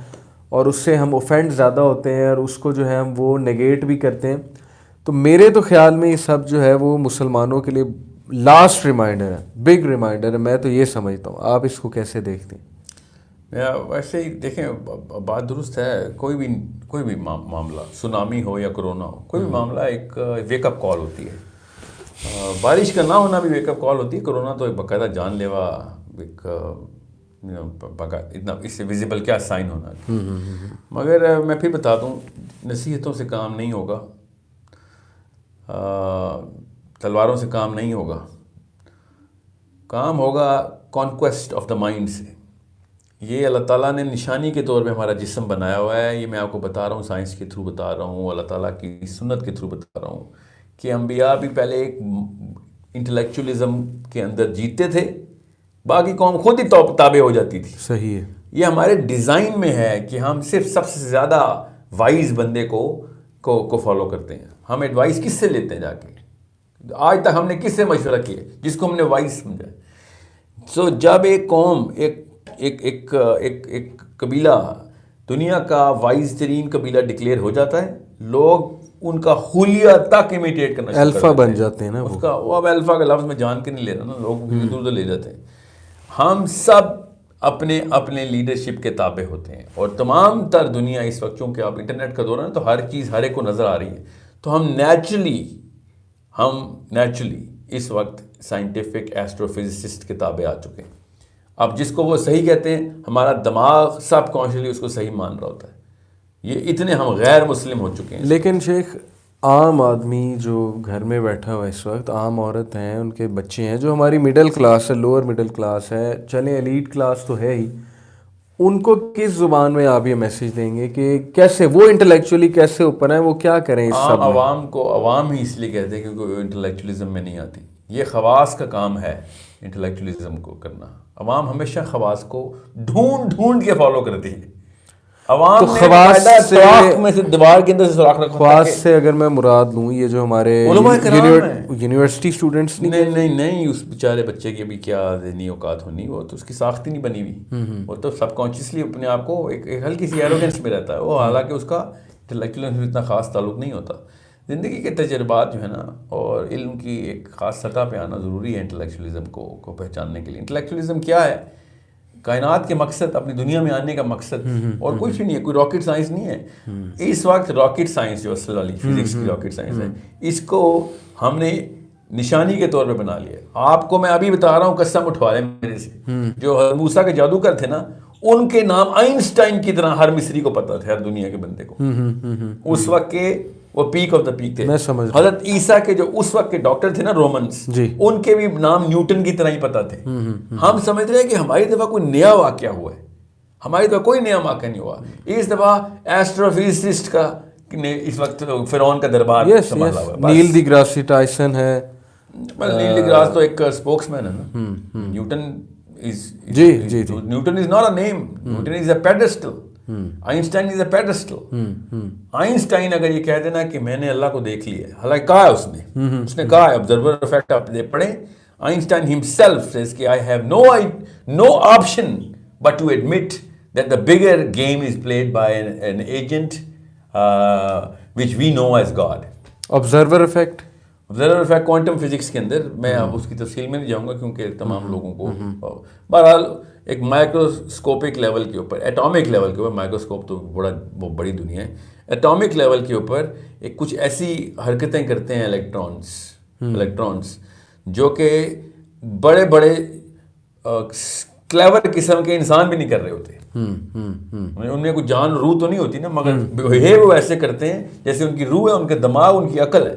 اور اس سے ہم اوفینڈ زیادہ ہوتے ہیں, اور اس کو جو ہے ہم وہ نیگیٹ بھی کرتے ہیں. تو میرے تو خیال میں یہ سب جو ہے وہ مسلمانوں کے لیے لاسٹ ریمائنڈر ہے, بگ ریمائنڈر ہے. میں تو یہ سمجھتا ہوں, آپ اس کو کیسے دیکھتے ہیں؟ ویسے ہی دیکھیں, بات درست ہے. کوئی بھی معاملہ, سونامی ہو یا کرونا ہو, کوئی بھی معاملہ ایک ویک اپ کال ہوتی ہے. بارش کا نہ ہونا بھی ویک اپ کال ہوتی ہے. کرونا تو ایک باقاعدہ جان لیوا ایک اتنا اس سے ویزیبل کیا سائن ہونا. مگر میں پھر بتا دوں, نصیحتوں سے کام نہیں ہوگا, تلواروں سے کام نہیں ہوگا. کام ہوگا کانکویسٹ آف دا مائنڈ سے. یہ اللہ تعالیٰ نے نشانی کے طور پہ ہمارا جسم بنایا ہوا ہے. یہ میں آپ کو بتا رہا ہوں, سائنس کے تھرو بتا رہا ہوں, اللہ تعالیٰ کی سنت کے تھرو بتا رہا ہوں کہ انبیاء بھی پہلے ایک انٹلیکچولی کے اندر جیتے تھے, باقی قوم خود ہی تابع ہو جاتی تھی. صحیح ہے. یہ ہمارے ڈیزائن میں ہے کہ ہم صرف سب سے زیادہ وائز بندے کو فالو کرتے ہیں. ہم ایڈوائس کس سے لیتے ہیں جا کے؟ آج تک ہم نے کس سے مشورہ کیا جس کو ہم نے وائز سمجھا؟ سو جب ایک قوم ایک قبیلہ دنیا کا وائز ترین قبیلہ ڈکلیئر ہو جاتا ہے, لوگ ان کا حلیہ تک امیٹیٹ کرنا شروع الفا بن جاتے ہیں نا. اس کا وہ اب الفا کا لفظ میں جان کے نہیں لے رہا نا, لوگ ادھر ادھر لے جاتے ہیں. ہم سب اپنے لیڈرشپ کے تابع ہوتے ہیں, اور تمام تر دنیا اس وقت, چونکہ آپ انٹرنیٹ کا دور ہے تو ہر چیز ہر ایک کو نظر آ رہی ہے, تو ہم نیچرلی اس وقت سائنٹیفک ایسٹرو فزسسٹ کے تابع آ چکے ہیں. اب جس کو وہ صحیح کہتے ہیں, ہمارا دماغ سب کانشیسلی اس کو صحیح مان رہا ہوتا ہے. یہ اتنے ہم غیر مسلم ہو چکے ہیں. لیکن شیخ, عام آدمی جو گھر میں بیٹھا ہوا ہے اس وقت, عام عورت ہیں, ان کے بچے ہیں, جو ہماری مڈل کلاس ہے, لوور مڈل کلاس ہے, چلیں ایلیٹ کلاس تو ہے ہی, ان کو کس زبان میں آپ یہ میسج دیں گے کہ کیسے وہ انٹلیکچولی کیسے اوپر ہیں, وہ کیا کریں اس سب میں؟ عوام کو عوام ہی اس لیے کہتے ہیں کیونکہ وہ انٹلیکچولیزم میں نہیں آتی. یہ خواص کا کام ہے انٹلیکچولیزم کو کرنا. عوام ہمیشہ خواص کو ڈھونڈ کے فالو کرتی ہے. عوام تو خواص سے دیوار کے اندر سے سوراخ رکھا. خواص سے اگر میں مراد لوں, یہ جو ہمارے یونیورسٹی اسٹوڈنٹس نہیں, اس بیچارے بچے کی ابھی کیا ذہنی اوقات ہونی, وہ تو اس کی ساخت ہی نہیں بنی ہوئی. وہ تو سب کانشیسلی اپنے آپ کو ایک ہلکی سی ایروگنس میں رہتا ہے وہ, حالانکہ اس کا انٹلیکچوئل اتنا خاص تعلق نہیں ہوتا. زندگی کے تجربات جو ہے نا, اور علم کی ایک خاص سطح پہ آنا ضروری ہے انٹلیکچولیزم کو پہچاننے کے لیے. انٹلیکچولیزم کیا ہے؟ کائنات کے مقصد, اپنی دنیا میں آنے کا مقصد, اور کچھ بھی نہیں ہے. کوئی راکٹ سائنس نہیں ہے. اس وقت راکٹ سائنس جو اصل والی فزکس کی راکٹ سائنس ہے, اس کو ہم نے نشانی کے طور پہ بنا لیا. آپ کو میں ابھی بتا رہا ہوں, قسم اٹھوا لیں میرے سے, جو موسیٰ کے جادوگر تھے نا, ان کے نام آئنسٹائن کی طرح ہر مصری کو پتا تھے, ہر دنیا کے بندے کو. اس وقت کے وہ پیک آف دا پیک تھے. حضرت عیسیٰ کے جو اس وقت کے ڈاکٹر تھے نا رومنس, ان کے بھی نام نیوٹن کی طرح ہی پتا تھے. ہم سمجھ رہے ہیں کہ ہماری دفعہ کوئی نیا واقعہ ہوا ہے. ہماری دفعہ کوئی نیا واقعہ نہیں ہوا. اس دفعہ ایسٹرو فزسسٹ کا نے اس وقت فرعون کا دربار سنبھالا ہوا ہے. نیل ڈی گراس ٹائسن ہے. نیل ڈی گراس تو ایک اسپوکس مین ہے نا. Newton Newton is not a name. Newton is a pedestal. Einstein is a pedestal. Einstein اگر یہ کہہ دینا کہ میں نے اللہ کو دیکھ لیا, حالانکہ کہا ہے اس نے کہا ہے, observer effect آپ پڑھیں, Einstein himself says کہ I have no option but to admit that the bigger game is played by an agent which we know as God. Observer effect quantum physics کے اندر, میں اب اس کی تفصیل میں نہیں جاؤں گا کیونکہ تمام لوگوں کو, بہرحال ایک مائکروسکوپک لیول کے اوپر, ایٹامک لیول کے اوپر, مائکروسکوپ تو بڑی دنیا ہے, ایٹامک لیول کے اوپر ایک کچھ ایسی حرکتیں کرتے ہیں الیکٹرانس جو کہ بڑے کلیور قسم کے انسان بھی نہیں کر رہے ہوتے. ان میں کوئی جان روح تو نہیں ہوتی نا, مگر بہیو وہ ایسے کرتے ہیں جیسے ان کی روح ہے, ان کے دماغ, ان کی عقل ہے.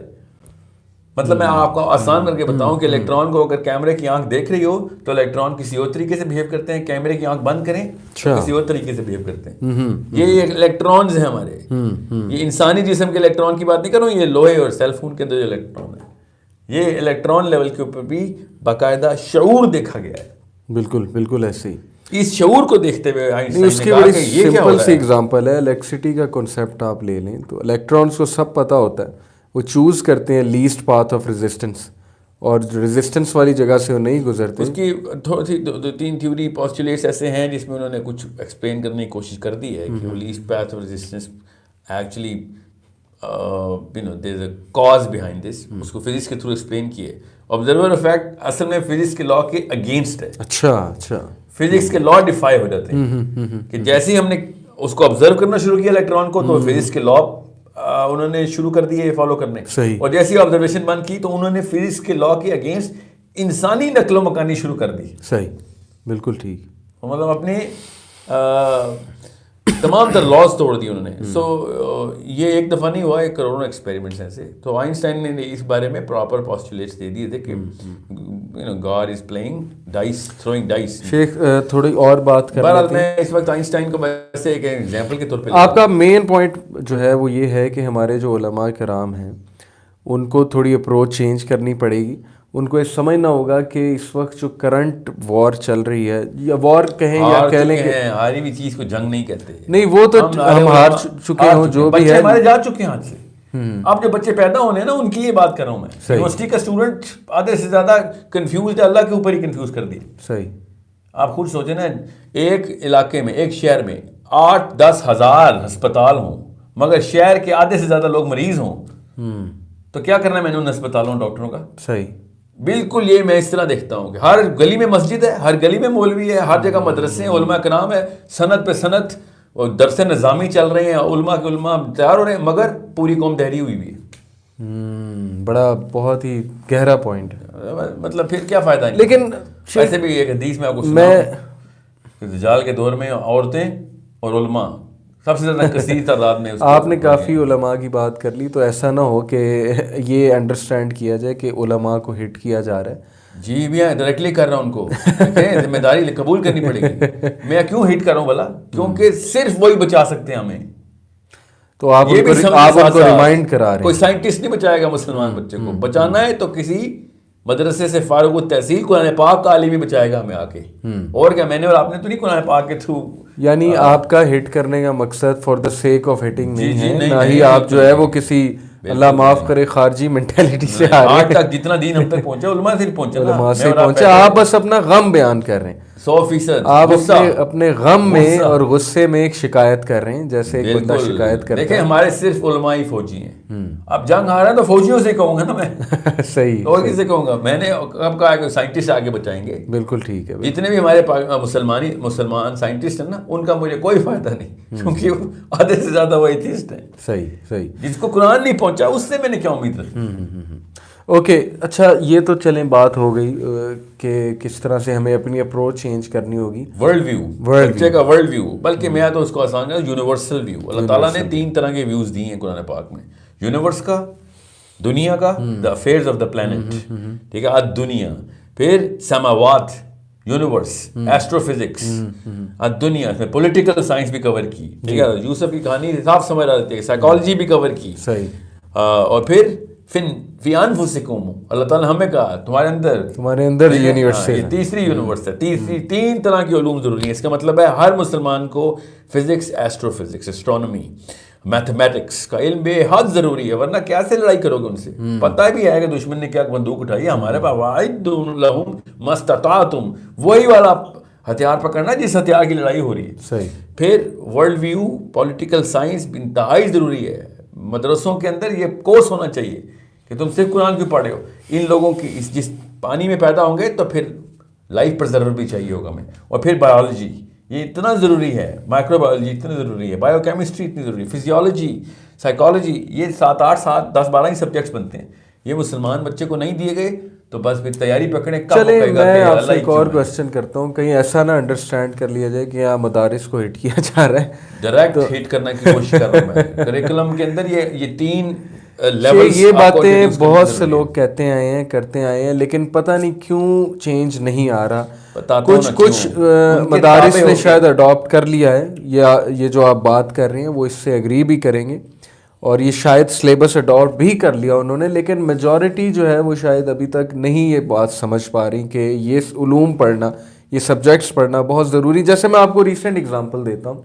مطلب میں آپ کو آسان کر کے بتاؤں کہ الیکٹران کو اگر کیمرے کی آنکھ دیکھ رہی ہو تو الیکٹران کسی اور طریقے سے بہیو کرتے ہیں, کیمرے کی آنکھ بند کریں تو کسی اور طریقے سے بہیو کرتے ہیں. یہ الیکٹرانز ہیں ہمارے. یہ انسانی جسم کے الیکٹران کی بات نہیں کر رہا ہوں, یہ لوہے اور سیل فون کے اندر جو الیکٹران ہے, یہ الیکٹران لیول کے اوپر بھی باقاعدہ شعور دیکھا گیا ہے. بالکل ایسے ہی. اس شعور کو دیکھتے ہوئے نہیں، آئنسٹائن اس نے کی کہا بڑی کہ یہ کیا ہو سمپل رہا سی ہے. اگزامپل ہے، الیکٹریسٹی کا کنسیپٹ آپ لے لیں تو الیکٹرانس کو سب پتہ ہوتا ہے، وہ چوز کرتے ہیں لیسٹ پاتھ آف ریزسٹنس، اور ریزسٹنس والی جگہ سے وہ نہیں گزرتے. اس کی تھوڑی سی دو تین تھیوری پوسٹولیٹس ایسے ہیں جس میں انہوں نے کچھ ایکسپلین کرنے کی کوشش کر دی ہے کہ وہ least path of resistance actually there is a cause behind this. اس کو فزکس کے تھرو ایکسپلین کیے. آبزرور افیکٹ اصل میں فزکس کے لا کے اگینسٹ ہے. اچھا فزکس کے لا ڈیفائی ہو جاتے ہیں کہ جیسے ہی ہم نے اس کو آبزرو کرنا شروع کیا الیکٹران کو، تو فزکس کے لا انہوں نے شروع کر دیے فالو کرنے. صحیح. اور جیسی آبزرویشن بند کی تو انہوں نے فزکس کے لا کے اگینسٹ انسانی نقل و مکانی شروع کر دی. صحیح، بالکل ٹھیک. مطلب اپنے تمام تر لاز توڑ دی انہوں نے. سو یہ ایک دفعہ نہیں ہوا، ایک کروڑوں ایکسپیریمنٹس ایسے. تو آئنسٹائن نے اس بارے میں پراپر پوسٹولیٹس دے دیے تھے کہ God is playing dice, throwing dice. شیخ تھوڑی اور بات کر بہرحال میں اس وقت آئنسٹائن کو ویسے ایک ایگزامپل کے طور پہ آپ کا مین پوائنٹ جو ہے وہ یہ ہے کہ ہمارے جو علماء کرام ہیں ان کو تھوڑی اپروچ چینج کرنی پڑے گی. ان کو یہ سمجھنا ہوگا کہ اس وقت جو کرنٹ وار چل رہی ہے، یا وار کہیں یا کہہ لیں کہ ہاری ہوئی چیز کو جنگ نہیں کہتے. نہیں، وہ تو ہم ہار چکے ہوں، جو بھی ہے ہمارے جا چکے ہیں ہاتھ سے. اب جو بچے پیدا ہونے ہیں نا، ان کی یہ بات کر رہا ہوں میں. یونیورسٹی کا اسٹوڈنٹ آدھے سے زیادہ کنفیوزڈ ہے، اللہ کے اوپر ہی کنفیوز کر دیا. صحیح. آپ خود سوچیں نا، ایک علاقے میں، ایک شہر میں 8-10 ہزار ہسپتال ہوں، مگر شہر کے آدھے سے زیادہ لوگ مریض ہوں، تو کیا کرنا ہے میں نے ان ہسپتالوں ڈاکٹروں کا؟ صحیح. بالکل یہ میں اس طرح دیکھتا ہوں کہ ہر گلی میں مسجد ہے، ہر گلی میں مولوی ہے، ہر جگہ مدرسے ہیں، علماء کرام ہے، سند پہ سند اور درس نظامی چل رہے ہیں، علماء کے علماء تیار ہو رہے ہیں، مگر پوری قوم دہری ہوئی بھی ہے. بڑا بہت ہی گہرا پوائنٹ ہے. مطلب پھر کیا فائدہ ہے؟ لیکن ایسے بھی ایک حدیث میں آپ کو سناؤں، دجال کے دور میں عورتیں اور علماء سب سے زیادہ کثیر تعداد میں. آپ نے کافی علماء کی بات کر لی، تو ایسا نہ ہو کہ یہ انڈرسٹینڈ کیا جائے کہ علماء کو ہٹ کیا جا رہا ہے. جی بھی ڈائریکٹلی کر رہا ہوں ان کو، ذمہ داری قبول کرنی پڑے گی. میں کیوں ہٹ کر رہا ہوں بھلا؟ کیونکہ صرف وہی بچا سکتے ہیں ہمیں. تو آپ ان کو ریمائنڈ کرا رہے ہیں. کوئی سائنٹسٹ نہیں بچائے گا مسلمان بچے کو. بچانا ہے تو کسی مدرسے سے فارغ التحصیل قرآن پاک کا عالم ہی بچائے گا ہمیں آ کے. اور کیا میں نے اور آپ نے تو نہیں قرآن پاک کے تھرو. یعنی آپ کا ہٹ کرنے کا مقصد for the sake of hitting نہیں ہے، نہ ہی آپ جو ہے وہ کسی اللہ معاف کرے خارجی مینٹیلٹی سے آ رہے ہیں. آج تک جتنا دین ہم تک پہنچا علماء سے پہنچا، علماء سے پہنچا. آپ بس اپنا غم بیان کر رہے ہیں 100%. آپ اپنے غم میں اور غصے میں ایک شکایت کر رہے ہیں، جیسے ایک بندہ شکایت کرتا ہے. دیکھیں ہمارے صرف علماء ہی فوجی ہیں. اب جنگ ہارا ہے تو فوجیوں سے کہوں گا نا میں. صحیح. اور کس سے کہوں گا؟ میں نے اب کہا کہ سائنٹسٹ آگے بچائیں گے. بالکل ٹھیک ہے. جتنے بھی ہمارے مسلمان سائنٹسٹ ہیں نا، ان کا مجھے کوئی فائدہ نہیں، کیونکہ آدھے سے زیادہ وہ ایتھیسٹ ہیں. صحیح. جس کو قرآن نہیں پہنچا اس سے میں نے کیا امید رکھی. اوکے، اچھا یہ تو چلیں بات ہو گئی کہ کس طرح سے ہمیں اپنی اپروچ چینج کرنی ہوگی. ورلڈ ویو، بچے کا ورلڈ ویو، بلکہ میں تو اس کو آسان ہے یونیورسل ویو. اللہ تعالیٰ نے 3 طرح کے ویوز دیے ہیں قرآن پاک میں. یونیورس کا، دنیا کا، دا افیئرز آف دا پلانٹ، ٹھیک ہے، دنیا. پھر سماوات، یونیورس، ایسٹرو فزکس، دنیا. اس میں پولیٹیکل سائنس بھی کور کی، ٹھیک ہے، یوسف کی کہانی صاف سمجھ آ جاتی ہے. سائیکالوجی بھی کور کی. صحیح. اور پھر فی انفسکم، اللہ تعالیٰ نے ہمیں کہا تمہارے اندر یونیورس ہے. یہ تیسری یونیورس ہے. 3 طرح کی علوم ضروری ہیں. اس کا مطلب ہے ہر مسلمان کو physics, astro physics, astronomy, mathematics کا علم بے حد ضروری ہے، ورنہ کیسے لڑائی کرو گے ان سے؟ پتہ بھی ہے کہ دشمن نے کیا بندوق اٹھائی ہے ہمارے پاس. وَأَعِدُّوا لَهُم مَا اسْتَطَعْتُمْ، وہی والا ہتھیار پکڑنا جس ہتھیار کی لڑائی ہو رہی ہے. صحیح. پھر ورلڈ ویو، پولیٹیکل سائنس انتہائی ضروری ہے. مدرسوں کے اندر یہ کورس ہونا چاہیے کہ تم صرف قرآن کیوں پڑھے ہو. ان لوگوں کی جس پانی میں پیدا ہوں گے تو پھر لائف پرزرور بھی چاہیے ہوگا ہمیں. اور پھر بایولوجی، یہ اتنا ضروری ہے. مائکرو بایولوجی اتنی ضروری ہے. بایو کیمسٹری اتنی ضروری ہے. فزیولوجی، سائیکالوجی، یہ 7 10 12 ہی سبجیکٹس بنتے ہیں. یہ مسلمان بچے کو نہیں دیے گئے تو بس پھر تیاری پکڑے. چلے میں آپ سے ایک اور کوشچن کرتا ہوں، کہیں ایسا نہ انڈرسٹینڈ کر لیا جائے کہ یہاں مدارس کو ہٹ کیا جا رہا ہے. ڈائریکٹ ہٹ کرنے کی کوشش کر رہا ہوں میں. کریکولم کے اندر یہ 3 لیولز. یہ باتیں بہت سے لوگ کہتے آئے ہیں، کرتے آئے ہیں، لیکن پتہ نہیں کیوں چینج نہیں آ رہا. کچھ مدارس نے شاید اڈاپٹ کر لیا ہے، یا یہ جو آپ بات کر رہے ہیں وہ اس سے ایگری بھی کریں گے، اور یہ شاید سلیبس اڈاپٹ بھی کر لیا انہوں نے. لیکن میجورٹی جو ہے وہ شاید ابھی تک نہیں یہ بات سمجھ پا رہی کہ یہ علوم پڑھنا یہ سبجیکٹس پڑھنا بہت ضروری. جیسے میں آپ کو ریسنٹ اگزامپل دیتا ہوں,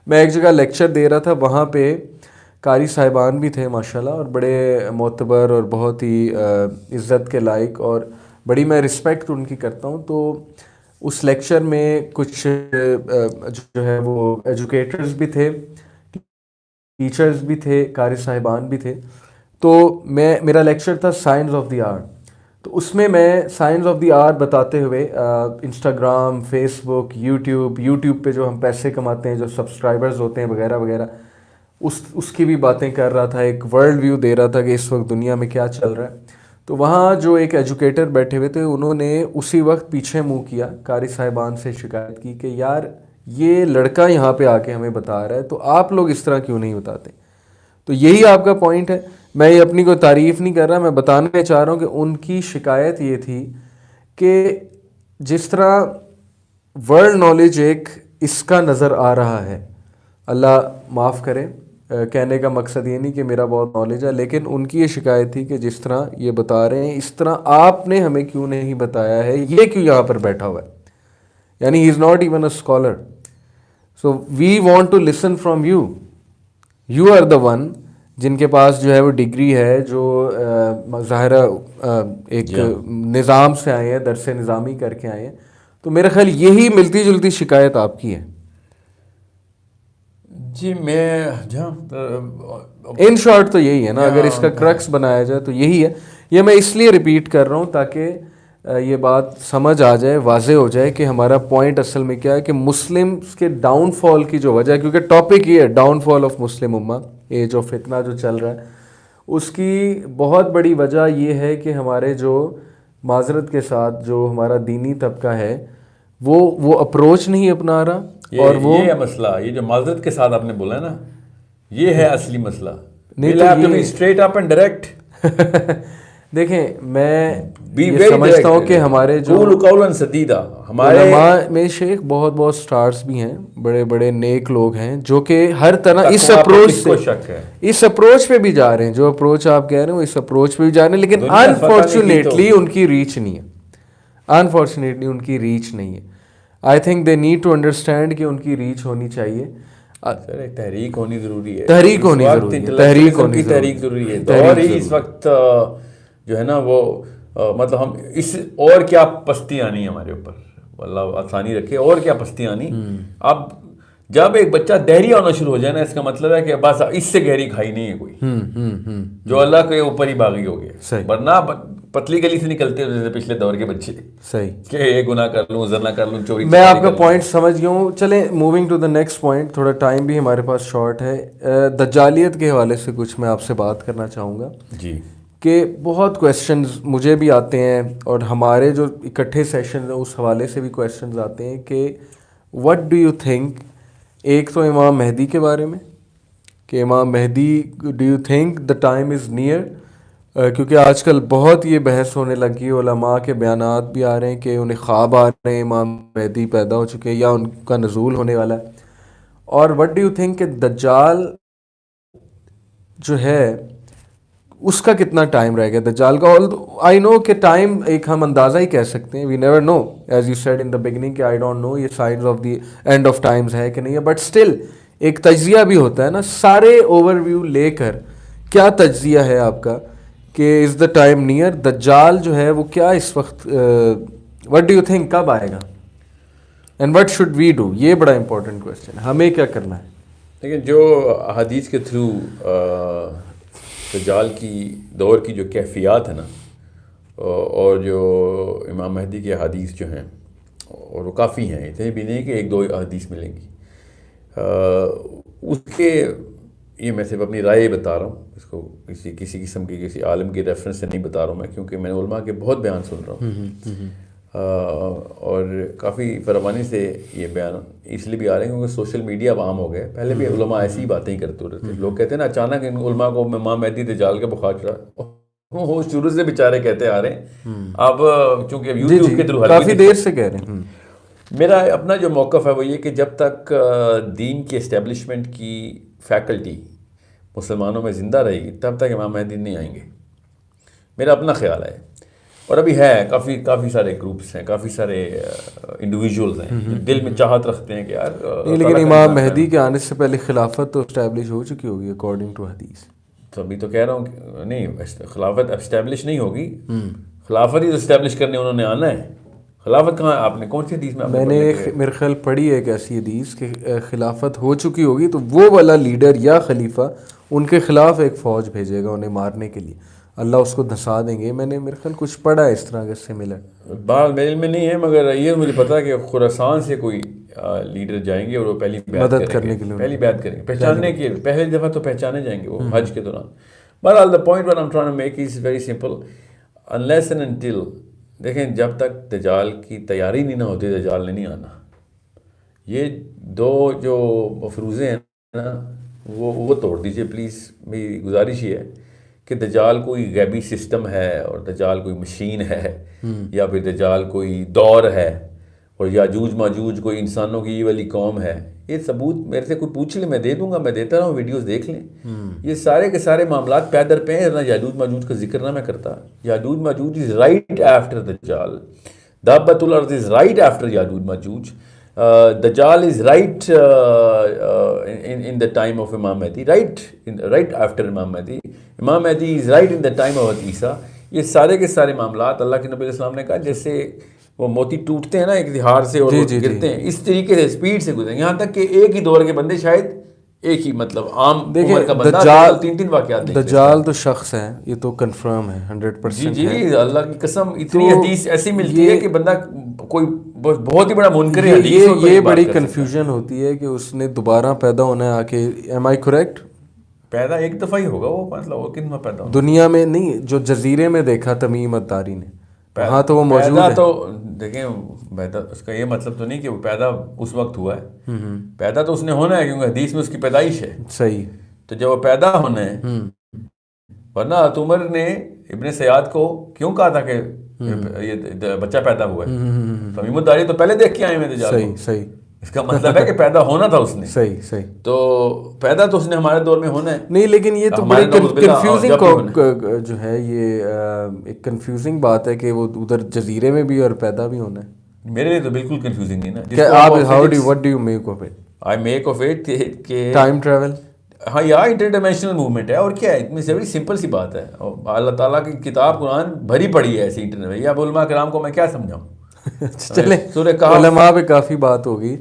میں ایک جگہ لیکچر دے رہا تھا, وہاں پہ قاری صاحبان بھی تھے ماشاءاللہ, اور بڑے معتبر اور بہت ہی عزت کے لائق, اور بڑی میں رسپیکٹ ان کی کرتا ہوں. تو اس لیکچر میں کچھ جو ہے وہ ایجوکیٹرز بھی تھے, ٹیچرز بھی تھے, قاری صاحبان بھی تھے. تو میرا لیکچر تھا سائنس آف دی آرٹ. تو اس میں سائنس آف دی آرٹ بتاتے ہوئے انسٹاگرام, فیس بک, یوٹیوب پہ جو ہم پیسے کماتے ہیں, جو سبسکرائبرز ہوتے ہیں وغیرہ وغیرہ, اس کی بھی باتیں کر رہا تھا, ایک ورلڈ ویو دے رہا تھا کہ اس وقت دنیا میں کیا چل رہا ہے. تو وہاں جو ایک ایجوکیٹر بیٹھے ہوئے تھے, انہوں نے اسی وقت پیچھے منہ کیا, قاری صاحبان سے شکایت کی کہ یار یہ لڑکا یہاں پہ آ کے ہمیں بتا رہا ہے, تو آپ لوگ اس طرح کیوں نہیں بتاتے. تو یہی آپ کا پوائنٹ ہے. میں یہ اپنی کوئی تعریف نہیں کر رہا, میں بتانا چاہ رہا ہوں کہ ان کی شکایت یہ تھی کہ جس طرح ورلڈ نالج ایک اس کا نظر آ رہا ہے, اللہ معاف کرے, کہنے کا مقصد یہ نہیں کہ میرا بہت نالج ہے, لیکن ان کی یہ شکایت تھی کہ جس طرح یہ بتا رہے ہیں اس طرح آپ نے ہمیں کیوں نہیں بتایا ہے, یہ کیوں یہاں پر بیٹھا ہوا ہے, یعنی he is not even a scholar. So we want to listen from you, you are the one جن کے پاس جو ہے وہ ڈگری ہے, جو ظاہر ایک نظام سے آئے ہیں, درس نظامی کر کے آئے ہیں. تو میرا خیال یہی ملتی جلتی شکایت آپ کی ہے. جی میں ان شارٹ تو یہی ہے نا, اگر اس کا کرکس بنایا جائے تو یہی ہے. یہ میں اس لیے ریپیٹ کر رہا ہوں تاکہ یہ بات سمجھ آ جائے, واضح ہو جائے کہ ہمارا پوائنٹ اصل میں کیا ہے, کہ مسلمس کے ڈاؤن فال کی جو وجہ ہے, کیونکہ ٹاپک یہ ہے ڈاؤن فال آف مسلم امہ, ایج آف فتنہ جو چل رہا ہے, اس کی بہت بڑی وجہ یہ ہے کہ ہمارے جو معذرت کے ساتھ جو ہمارا دینی طبقہ ہے وہ اپروچ نہیں اپنا رہا. اور وہ یہ ہے مسئلہ, یہ جو معذرت کے ساتھ آپ نے بولا ہے نا, یہ ہے اصلی مسئلہ. Straight up and direct. دیکھیں میں یہ سمجھتا ہوں کہ ہمارے جو علماء میں شیخ بہت بہت سٹارز بھی ہیں, بڑے بڑے نیک لوگ ہیں جو کہ ہر طرح اس اپروچ سے اس اپروچ پہ بھی جا رہے ہیں, جو اپروچ آپ کہہ رہے ہیں وہ اس اپروچ پہ بھی جا رہے ہیں, لیکن انفارچونیٹلی ان کی ریچ نہیں ہے. انفارچونیٹلی ان کی ریچ نہیں ہے. I think they need to understand کہ ان کی ریچ ہونی چاہیے. تحریک ہونی ضروری ہے, تحریک ہونی ضروری ہے, تحریک ضروری ہے. دور ہی اس وقت جو ہے نا وہ مطلب ہم اس اور کیا پستی آنی ہمارے اوپر, اللہ آسانی رکھے, اور کیا پستی آنی. اب جب ایک بچہ دہری ہونا شروع ہو جائے نا, اس کا مطلب ہے کہ بس اس سے گہری کھائی نہیں ہے کوئی, جو اللہ کے اوپر ہی باغی ہو گیا. ورنہ پتلی گلی سے نکلتے ہیں جیسے پچھلے دور کے بچے, صحیح کہ یہ گناہ کر لوں, زنا کر لوں, چوری. میں آپ کا پوائنٹ سمجھ گیا ہوں. چلیں moving to the next point, تھوڑا ٹائم بھی ہمارے پاس شارٹ ہے. دجالیت کے حوالے سے کچھ میں آپ سے بات کرنا چاہوں گا. جی کہ بہت کویسچنز مجھے بھی آتے ہیں, اور ہمارے جو اکٹھے سیشنز ہیں اس حوالے سے بھی کویسچنز آتے ہیں کہ وٹ ڈو یو تھنک. ایک تو امام مہدی کے بارے میں, کہ Imam Mahdi do you think the time is near, کیونکہ آج کل بہت یہ بحث ہونے لگی, علماء کے بیانات بھی آ رہے ہیں کہ انہیں خواب آ رہے ہیں امام مہدی پیدا ہو چکے ہیں یا ان کا نزول ہونے والا ہے. اور وٹ ڈو یو تھنک کہ دجال جو ہے اس کا کتنا ٹائم رہ گیا دجال کا. آئی نو کہ ٹائم ایک ہم اندازہ ہی کہہ سکتے ہیں, we never know as you said in the beginning کہ آئی ڈونٹ نو یہ science of the end of times ہے کہ نہیں ہے, بٹ اسٹل ایک تجزیہ بھی ہوتا ہے نا. سارے اوور ویو لے کر کیا تجزیہ ہے آپ کا کہ از دا ٹائم نیئر, دجال جو ہے وہ کیا اس وقت, وٹ ڈو یو تھنک کب آئے گا, and what should we do. یہ بڑا امپورٹنٹ کویسچن ہے, ہمیں کیا کرنا ہے. لیکن جو حدیث کے تھرو دجال کی دور کی جو کیفیات ہے نا, اور جو امام مہدی کی حدیث جو ہیں, اور وہ کافی ہیں, اتنے بھی نہیں کہ ایک دو حدیث ملیں گی. اس کے یہ میں صرف اپنی رائے بتا رہا ہوں, اس کو کسی قسم کی کسی عالم کی ریفرنس سے نہیں بتا رہا ہوں میں, کیونکہ میں نے علماء کے بہت بیان سن رہا ہوں, اور کافی فراوانی سے یہ بیان اس لیے بھی آ رہے ہیں کیونکہ سوشل میڈیا عام ہو گئے. پہلے بھی علماء ایسی ہی باتیں ہی کرتے رہتے تھے. لوگ کہتے ہیں نا اچانک ان علماء کو امام مہدی دجال کے بخار چڑھا, وہ شروع سے بیچارے کہتے آ رہے ہیں. اب چونکہ یوٹیوب کے تھرو کافی دیر سے کہہ رہے ہیں. میرا اپنا جو موقف ہے وہ یہ کہ جب تک دین کی اسٹیبلشمنٹ کی فیکلٹی مسلمانوں میں زندہ رہے گی تب تک امام مہدی نہیں آئیں گے, میرا اپنا خیال ہے. اور ابھی ہے کافی سارے گروپس ہیں, کافی سارے انڈیویجولز ہیں جو دل میں چاہت رکھتے ہیں کہ یار نہیں, لیکن امام مہدی کے آنے سے پہلے خلافت تو اسٹیبلش ہو چکی ہوگی اکارڈنگ ٹو حدیث. تو ابھی تو کہہ رہا ہوں کہ نہیں, خلافت اسٹیبلش نہیں ہوگی, خلافت ہی تو اسٹیبلش کرنے انہوں نے آنا ہے. خلافت کہاں, آپ نے کون سی حدیث میں نے میرے خیال پڑھی ہے ایک ایسی حدیث کہ خلافت ہو چکی ہوگی تو وہ والا لیڈر یا خلیفہ ان کے خلاف ایک فوج بھیجے گا انہیں مارنے کے لیے, اللہ اس کو دھسا دیں گے. میں نے میرے خیال کچھ پڑھا ہے اس طرح کے سملر. بات میرے علم میں نہیں ہے, مگر یہ مجھے پتا ہے کہ خراسان سے کوئی لیڈر جائیں گے اور وہ پہلی مدد کرنے کے لیے, پہلی بیعت کریں گے, پہچاننے کے پہلی دفعہ تو پہچانے جائیں گے وہ حج کے دوران. بہرحال the point what I'm trying to make is very simple, unless and until, دیکھیں جب تک دجال کی تیاری نہیں نہ ہوتی دجال نے نہیں آنا. یہ دو جو مفروضے ہیں نا وہ توڑ دیجئے پلیز. میری گزارش یہ ہے کہ دجال کوئی غیبی سسٹم ہے اور دجال کوئی مشین ہے یا پھر دجال کوئی دور ہے اور یاجوج ماجوج کوئی انسانوں کی یہ والی قوم ہے. یہ ثبوت میرے سے کوئی پوچھ لے, میں دے دوں گا, میں دیتا رہا ہوں, ویڈیوز دیکھ لیں. یہ سارے کے سارے معاملات پے در پے ہیں. نہ یاجوج ماجوج کا ذکر نہ میں کرتا. یاجوج ماجوج از رائٹ آفٹر دجال. دابت الارض از رائٹ آفٹر یاجوج ماجوج. دجال از right in the time of امام مہدی, right after Imam Mahdi. Imam Mahdi is right in the time of Isa. یہ سارے کے سارے معاملات اللہ کے نبی علیہ السلام نے کہا جیسے وہ موتی ٹوٹتے ہیں نا ایک دہار سے اور گرتے ہیں, اس طریقے سے اسپیڈ سے گزریں. یہاں تک کہ ایک ہی دور کے بندے شاید ایک ہی مطلب عام عمر کا بندہ تین واقعات دیکھتے ہیں. دجال تو شخص ہے, یہ تو کنفرم ہے 100%. جی اللہ کی قسم اتنی حدیث ایسی ملتی ہے کہ بندہ کوئی بہت ہی بڑا منکر ہے. یہ بڑی کنفیوژن ہوتی ہے کہ اس نے دوبارہ پیدا ہونا ہے آ کے. Am I correct? پیدا ایک دفعہ ہی ہوگا وہ, مطلب وہ کتنا پیدا ہوگا دنیا میں نہیں, جو جزیرے میں دیکھا تمیم الداری نے, وہاں تو وہ موجود ہے. تو دیکھیں پیدا اس کا یہ مطلب تو نہیں کہ وہ پیدا اس وقت ہوا ہے, پیدا تو اس نے ہونا ہے کیونکہ حدیث میں اس کی پیدائش ہے. صحیح. تو جب وہ پیدا ہونا ہے, ورنہ عمر نے ابن سیاد کو کیوں کہا تھا کہ یہ بچہ پیدا ہوا ہے, تمیم الداری تو پہلے دیکھ کے آئے ہیں دجال کو. صحیح. اس کا مطلب ہے کہ پیدا ہونا تھا اس نے. صحیح. تو پیدا تو اس نے ہمارے دور میں ہونا ہے. نہیں لیکن یہ تو بڑی کنفیوزنگ جو ہے, یہ ایک کنفیوزنگ بات ہے کہ وہ ادھر جزیرے میں بھی اور پیدا بھی ہونا ہے. میرے لیے تو بالکل کنفیوزنگ نہیں نا. کہ آپ what do you make of it? I make of it کہ ٹائم ٹریول, ہاں یا انٹر ڈائمینشنل موومنٹ ہے. اور کیا ہے, اتنی سے بڑی سمپل سی بات ہے. اللہ تعالیٰ کی کتاب قرآن بھری پڑی ہے ایسی انٹر. یا علماء کرام کو میں کیا سمجھاؤں. چلیں علماء پہ کافی بات ہوگی.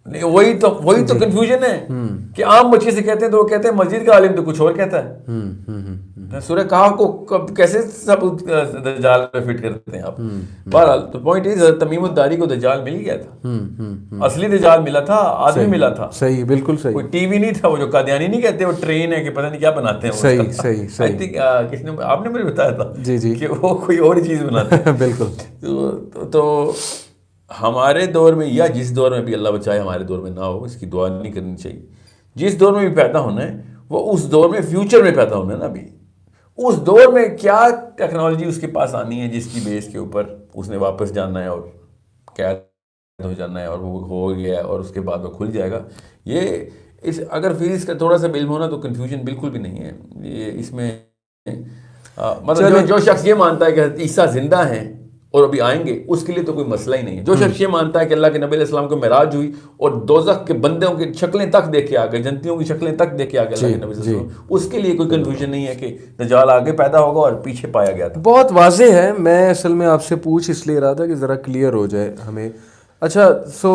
وہی تو کنفیوژن ہے کہ عام بچے سے کہتے ہیں تو وہ کہتے ہیں مسجد کا عالم تو کچھ اور کہتا ہے. سورہ کہف کو کیسے سب دجال پہ فٹ کرتے ہیں آپ. بہرحال تو پوائنٹ از تمیم الداری کو دجال مل گیا تھا. اصلی دجال ملا تھا, آدمی ملا تھا. صحیح, بالکل صحیح. کوئی ٹی وی نہیں تھا, وہ جو قادیانی نہیں کہتے وہ ٹرین ہے کہ پتہ نہیں کیا بناتے ہیں. صحیح. کس نے, آپ نے مجھے بتایا تھا جی کہ وہ کوئی اور چیز بناتے ہیں. بالکل. تو ہمارے دور میں یا جس دور میں بھی اللہ بچائے ہمارے دور میں نہ ہو, اس کی دعا نہیں کرنی چاہیے. جس دور میں بھی پیدا ہونا ہے وہ اس دور میں فیوچر میں پیدا ہونا ہے نا. ابھی اس دور میں کیا ٹیکنالوجی اس کے پاس آنی ہے جس کی بیس کے اوپر اس نے واپس جانا ہے اور قید ہو جانا ہے اور وہ ہو گیا ہے اور اس کے بعد وہ کھل جائے گا. یہ اگر فزکس کا تھوڑا سا علم ہونا تو کنفیوژن بالکل بھی نہیں ہے. یہ اس میں مطلب جو شخص یہ مانتا ہے کہ حضرت عیسیٰ زندہ ہیں اور ابھی آئیں گے, اس کے لیے تو کوئی مسئلہ ہی نہیں ہے. جو شخص یہ مانتا ہے کہ اللہ کے نبی علیہ السلام کو معراج ہوئی اور دوزخ کے بندوں کی شکلیں تک دیکھ کے آ گئے, جنتیوں کی شکلیں تک دیکھ کے آ گئے اللہ کے نبی صلی اللہ علیہ وسلم, اس کے لیے کوئی کنفیوژن نہیں ہے کہ دجال آگے پیدا ہوگا اور پیچھے پایا گیا تھا. بہت واضح ہے. میں اصل میں آپ سے پوچھ اس لیے رہا تھا کہ ذرا کلیئر ہو جائے ہمیں. اچھا, سو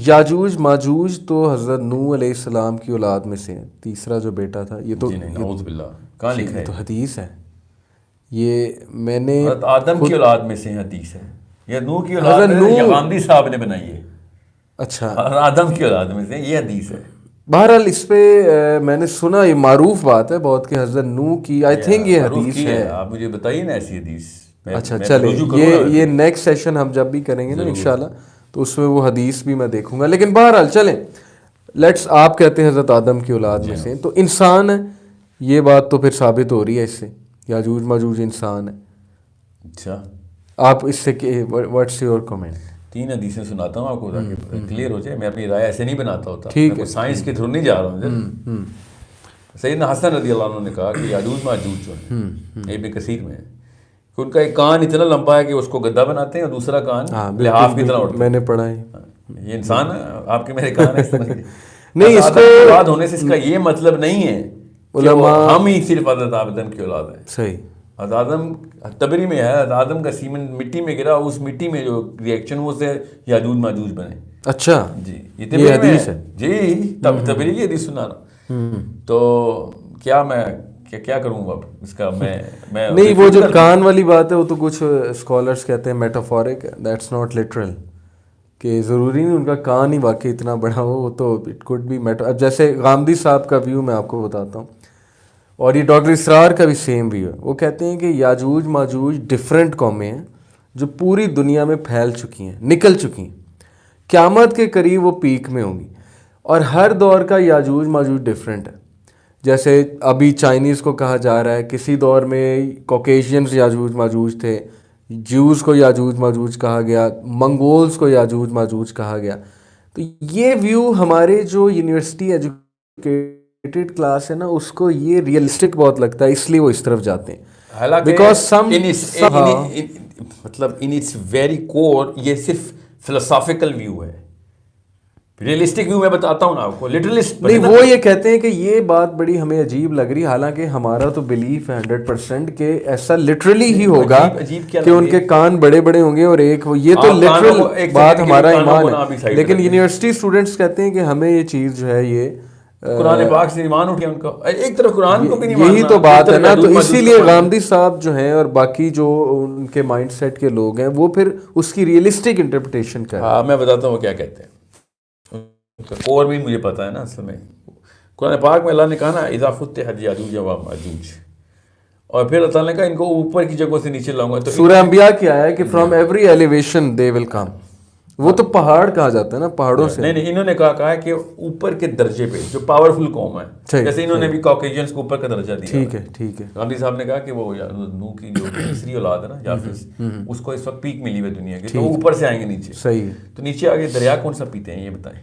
یاجوج ماجوج تو حضرت نوح علیہ السلام کی اولاد میں سے ہیں, تیسرا جو بیٹا تھا. یہ تو نعوذ باللہ کہاں لکھا ہے, تو حدیث ہے. یہ میں نے آدم کی اولاد میں سے حدیث ہے, یہ نوح کی اولاد ہے, غامدی صاحب نے بنائی ہے. اچھا, آدم کی اولاد میں سے یہ حدیث ہے. بہرحال اس پہ میں نے سنا, یہ معروف بات ہے بہت کہ حضرت نوح کی آئی تھنک یہ حدیث ہے. آپ مجھے بتائیے نا ایسی حدیث. اچھا چلیں, یہ نیکسٹ سیشن ہم جب بھی کریں گے نا انشاءاللہ تو اس میں وہ حدیث بھی میں دیکھوں گا. لیکن بہرحال چلیں, لیٹس, آپ کہتے ہیں حضرت آدم کی اولاد میں سے تو انسان ہے, یہ بات تو پھر ثابت ہو رہی ہے اس سے, یاجوج ماجوج انسان ہے. اچھا, آپ اس سے واٹس یور کمنٹ؟ 3 حدیثیں سناتا ہوں آپ کو تاکہ کلیئر ہو جائے. میں اپنی رائے ایسے نہیں بناتا ہوتا, میں سائنس کے تھرو نہیں جا رہا ہوں. سیدنا حسن رضی اللہ عنہ نے کہا کہ یاجوج ماجوج جو ہیں ابن کثیر میں ان کا ایک کان اتنا لمبا ہے کہ اس کو گدا بناتے ہیں اور دوسرا کان لحاف کی طرح اڑتا میں نے پڑھا ہے. ہے. یہ انسان آپ کے میرے کان اس طرح نہیں اس کو اولاد ہونے سے اس کا یہ مطلب نہیں ہے کہ ہم ہی صرف حضرت آدم کی اولاد ہیں. صحیح. حضرت آدم تبری میں ہے، حضرت آدم کا سیمن مٹی میں گرا، اس مٹی میں جو ریئیکشن وہ سے یاجوج ماجوج بنے. اچھا جی یہ حدیث ہے جی، تبری کی حدیث سنا رہا. تو کیا میں کیا کروں اب اس کا میں نہیں وہ جو کان والی بات ہے وہ تو کچھ اسکالرس کہتے ہیں میٹافورک، دیٹس ناٹ لٹرل، کہ ضروری نہیں ان کا کان ہی واقعی اتنا بڑا ہو، وہ تو اٹ کوڈ بی اب جیسے غامدی صاحب کا ویو میں آپ کو بتاتا ہوں، اور یہ ڈاکٹر اسرار کا بھی سیم ویو ہے. وہ کہتے ہیں کہ یاجوج ماجوج ڈفرینٹ قومیں ہیں جو پوری دنیا میں پھیل چکی ہیں، نکل چکی ہیں، قیامت کے قریب وہ پیک میں ہوں گی، اور ہر دور کا یاجوج ماجوج ڈفرینٹ ہے. جیسے ابھی چائنیز کو کہا جا رہا ہے، کسی دور میں کوکیشینز یاجوج ماجوج تھے، جیوز کو یاجوج ماجوج کہا گیا، منگولز کو یاجوج ماجوج کہا گیا. تو یہ ویو ہمارے جو یونیورسٹی ایجوکیٹڈ کلاس ہے نا، اس کو یہ ریئلسٹک بہت لگتا ہے، اس لیے وہ اس طرف جاتے ہیں. مطلب ان اٹس ویری کور یہ صرف فلسافیکل ویو ہے. ریئلسٹک ویو میں بتاتا ہوں نا آپ کو، لٹرلسٹ نہیں. وہ یہ کہتے ہیں کہ یہ بات بڑی ہمیں عجیب لگ رہی، حالانکہ ہمارا تو بلیف ہے 100% کہ ایسا لٹرلی ہی ہوگا کہ ان کے کان بڑے بڑے ہوں گے، اور ایک یہ تو لٹرل بات ہمارا ایمان ہے. لیکن یونیورسٹی اسٹوڈنٹس کہتے ہیں کہ ہمیں یہ چیز جو ہے یہ قرآن پاک سے ایمان اٹھے ان کا، ایک طرف قرآن کو بھی نہیں ماننا. یہی تو بات ہے نا. تو اسی لیے غامدی صاحب جو ہیں اور باقی جو ان کے مائنڈ سیٹ کے لوگ ہیں وہ پھر اس کی ریئلسٹک انٹرپریٹیشن کریں. ہاں میں بتاتا ہوں وہ کیا کہتے ہیں، اور بھی مجھے پتا ہے نا. اصل میں قرآن پاک میں اللہ نے کہا نا اذا فتحت یاجوج و ماجوج، اور پھر اللہ تعالیٰ نے کہا ان کو اوپر کی جگہوں سے نیچے لاؤں گا. تو سورہ انبیاء کی آیا ہے کہ فرام ایوری ایلیویشن دے ول کم. وہ تو پہاڑ کہا جاتا ہے نا، پہاڑوں سے. نہیں انہوں نے کہا ہے کہ اوپر کے درجے پہ جو پاورفل قوم ہے، جیسے انہوں نے بھی کوکیشینز کو اوپر کا درجہ دیا. ٹھیک ہے. گاندھی صاحب نے کہا کہ وہ نوح کی جو تیسری اولاد ہے نا یافس، اس کو اس وقت پیک ملی ہوئی دنیا کی، تو وہ اوپر سے آئیں گے نیچے. صحیح ہے. تو نیچے آگے دریا کون سا پیتے ہیں یہ بتائیں.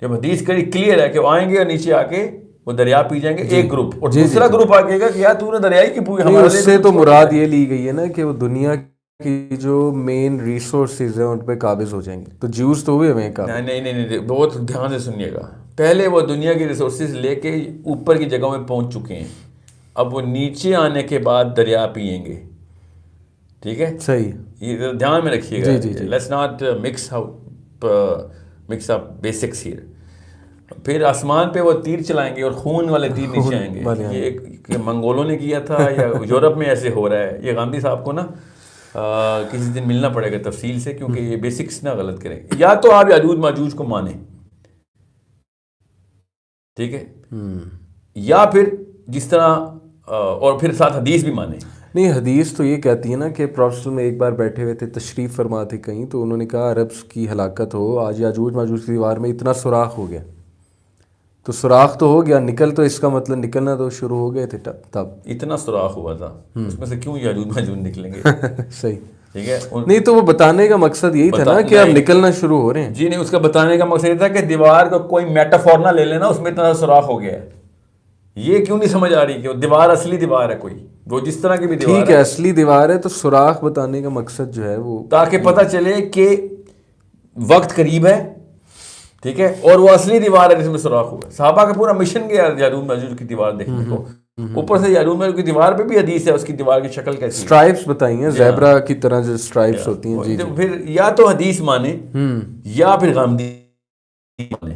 جب حدیث کری کلیئر ہے کہ وہ آئیں گے اور نیچے آ کے وہ دریا پی جائیں گے ایک گروپ، اور دوسرا گروپ آ کے گا کہ یار تو نے دریائی کی پوری ہمارے. اس سے تو مراد یہ لی گئی ہے نا کہ وہ دنیا کی جو مین ریسورسز ہیں ان پہ قابض ہو جائیں گے. تو جیوز تو ہوئے ہمیں قابض. نہیں بہت دھیان سے سنیے گا. پہلے وہ دنیا کی ریسورسز لے کے اوپر کی جگہوں میں پہنچ چکے ہیں، اب وہ نیچے آنے کے بعد دریا پئیں گے. ٹھیک ہے، صحیح. یہ دھیان میں رکھیے گا. Let's not mix up basics here. پھر آسمان پہ وہ تیر چلائیں گے اور خون والے تیر نیچے آئیں گے. یہ ایک منگولوں نے کیا تھا یا یورپ میں ایسے ہو رہا ہے. یہ غامدی صاحب کو نا کسی دن ملنا پڑے گا تفصیل سے، کیونکہ یہ بیسکس نہ غلط کریں. یا تو آپ یاجوج ماجوج کو مانیں، ٹھیک ہے، یا پھر جس طرح اور پھر ساتھ حدیث بھی مانیں. نہیں حدیث تو یہ کہتی ہے نا کہ پروفیسر میں ایک بار بیٹھے ہوئے تھے، تشریف فرما تھے کہیں، تو انہوں نے کہا عرب کی ہلاکت ہو، آج یاجوج ماجوج کی دیوار میں اتنا سوراخ ہو گیا. تو سوراخ تو ہو گیا، نکل تو اس کا مطلب نکلنا تو شروع ہو گئے تھے. تب اتنا سوراخ ہوا تھا، اس میں سے کیوں یاجوج ماجوج نکلیں گے؟ صحیح. ٹھیک ہے. نہیں تو وہ بتانے کا مقصد یہی تھا نا کہ اب نکلنا شروع ہو رہے ہیں. جی نہیں، اس کا بتانے کا مقصد یہ تھا کہ دیوار کو کوئی میٹافور نہ لے لینا، اس میں اتنا سوراخ ہو گیا ہے. یہ کیوں نہیں سمجھ آ رہی کہ دیوار اصلی دیوار ہے کوئی، وہ جس طرح کی بھی دیوار ہے. ٹھیک ہے، اصلی دیوار ہے. تو سوراخ بتانے کا مقصد جو ہے وہ تاکہ پتہ چلے کہ وقت قریب ہے. ٹھیک ہے، اور وہ اصلی دیوار ہے جس میں سوراخ ہوا. صحابہ کا پورا مشن گیا یاجوج ماجوج کی دیوار دیکھنے کو. اوپر سے یاجوج ماجوج کی دیوار پہ بھی حدیث ہے، اس کی دیوار کی شکل کیسی، اسٹرائپس بتائی ہیں، زیبرا کی طرح جو اسٹرائپس ہوتی ہیں. جی پھر یا تو حدیث مانے یا پھر غامدی مانے.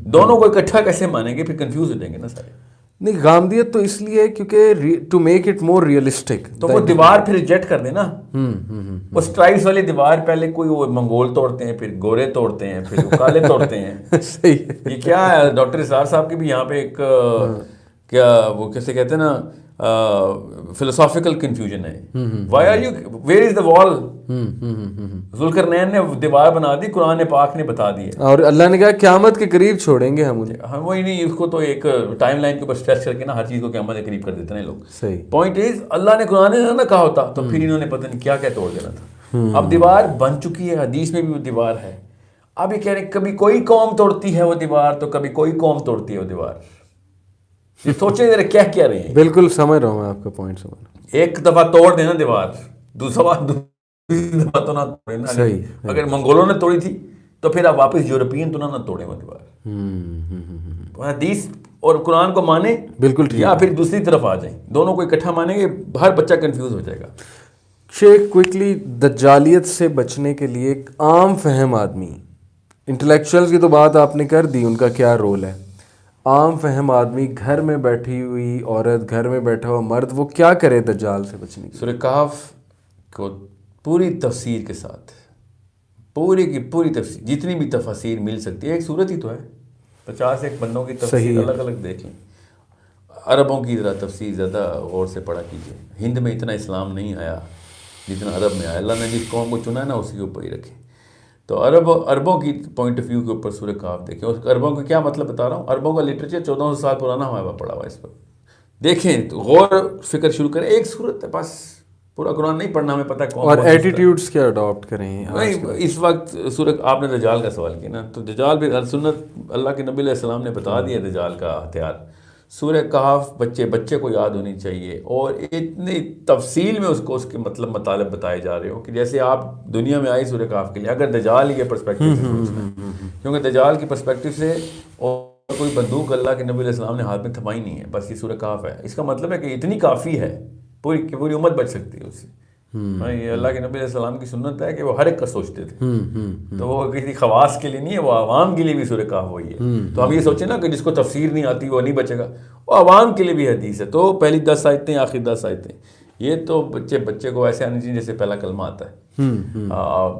دونوں کو اکٹھا کیسے مانیں گے؟ پھر کنفیوز ہو جائیں گے نا سارے. نہیں غامدیت تو اس لیے کیونکہ to make it more realistic. تو وہ دیوار پھر ریجیکٹ کر دینا. وہ اسٹرائپس والی دیوار پہلے کوئی وہ منگول توڑتے ہیں، پھر گورے توڑتے ہیں، پھر وہ کالے توڑتے ہیں. صحیح. یہ کیا ہے؟ ڈاکٹر اسرار صاحب کی بھی یہاں پہ ایک کیا وہ کیسے کہتے ہیں نا فلسافیکل کنفیوژن ہے. Why are you where is the wall? Zulqarnain نے دیوار بنا دی، قرآن پاک نے بتا دی ہے، اور اللہ نے کہا قیامت کے قریب چھوڑیں گے ہم انہیں. ہم وہی نہیں، اس کو تو ایک ٹائم لائن کے اوپر اسٹریچ کر کے نا ہر چیز کو قیامت کے قریب کر دیتے ہیں لوگ. صحیح. پوائنٹ از اللہ نے قرآن نے نہ کہا ہوتا تو پھر انہوں نے پتہ نہیں کیا کیا توڑ دینا تھا. اب دیوار بن چکی ہے، حدیث میں بھی وہ دیوار ہے. اب یہ کہہ رہے ہیں کبھی کوئی قوم توڑتی ہے وہ دیوار، تو کبھی کوئی قوم توڑتی ہے وہ دیوار. یہ سوچیں ذرا کیا رہے ہیں. بالکل سمجھ رہا ہوں میں آپ کا پوائنٹ سمجھ رہا ہوں. ایک دفعہ توڑ دینا دیوار, دوسری دفعہ تو نہ توڑے نا. صحیح. اگر منگولوں نے توڑی تھی تو پھر آپ واپس یورپین تو نہ توڑیں وہ دیوار. حدیث اور قرآن کو مانیں بالکل ٹھیک, یا پھر دوسری طرف آ جائیں, دونوں کو اکٹھا مانیں گے ہر بچہ کنفیوز ہو جائے گا. شیخ کوئکلی دجالیت سے بچنے کے لیے ایک عام فہم آدمی, انٹلیکچوئلز کی تو بات آپ نے کر دی ان کا کیا رول ہے, عام فہم آدمی گھر میں بیٹھی ہوئی عورت, گھر میں بیٹھا ہوا مرد, وہ کیا کرے دجال سے بچنے کے لیے؟ سورہ کہف کو پوری تفسیر کے ساتھ, پوری کی پوری تفسیر, جتنی بھی تفاسیر مل سکتی ہے, ایک صورت ہی تو ہے, 50 ایک بندوں کی تفسیر الگ الگ دیکھ لیں. عربوں کی ذرا تفسیر زیادہ غور سے پڑھا کیجیے. ہند میں اتنا اسلام نہیں آیا جتنا عرب میں آیا. اللہ نے جس قوم کو چنا ہے نا اسی کے اوپر ہی رکھے. تو عربوں کی پوائنٹ آف ویو کے اوپر سورہ کہف دیکھیں. اور عربوں کا کیا مطلب بتا رہا ہوں, عربوں کا لٹریچر 1400 سال پرانا ہمارے پاس پڑا ہوا ہے. اس پر دیکھیں تو غور فکر شروع کریں. ایک صورت ہے بس, پورا قرآن نہیں پڑھنا, ہمیں پتہ ہے کون. اور ایٹیٹیوڈس کیا اڈاپٹ کریں نہیں, اس وقت سورہ آپ نے دجال کا سوال کیا نا, تو دجال بھی سنت اللہ کے نبی علیہ السلام نے بتا دیا دجال کا ہتھیار. سورہ کہف بچے کو یاد ہونی چاہیے, اور اتنی تفصیل میں اس کے مطالب بتائے جا رہے ہو کہ جیسے آپ دنیا میں آئی سورہ کہف کے لیے, اگر دجال کے پرسپیکٹیو سے سوچنا ہے, کیونکہ دجال کی پرسپیکٹیو سے اور کوئی بندوق اللہ کے نبی علیہ السلام نے ہاتھ میں تھمائی نہیں ہے, بس یہ سورہ کہف ہے. اس کا مطلب ہے کہ اتنی کافی ہے, پوری امت بچ سکتی ہے اس سے. یہ اللہ کے نبی علیہ السلام کی سنت ہے کہ وہ ہر ایک کا سوچتے تھے, تو وہ کسی خواص کے لیے نہیں ہے, وہ عوام کے لیے بھی سورہ کہف وہی ہے. تو ہم یہ سوچیں نا کہ جس کو تفسیر نہیں آتی وہ نہیں بچے گا, وہ عوام کے لیے بھی حدیث ہے. تو پہلی 10 آیتیں آخری 10 آیتیں, یہ تو بچے کو ایسے آنی چاہیے جیسے پہلا کلمہ آتا ہے.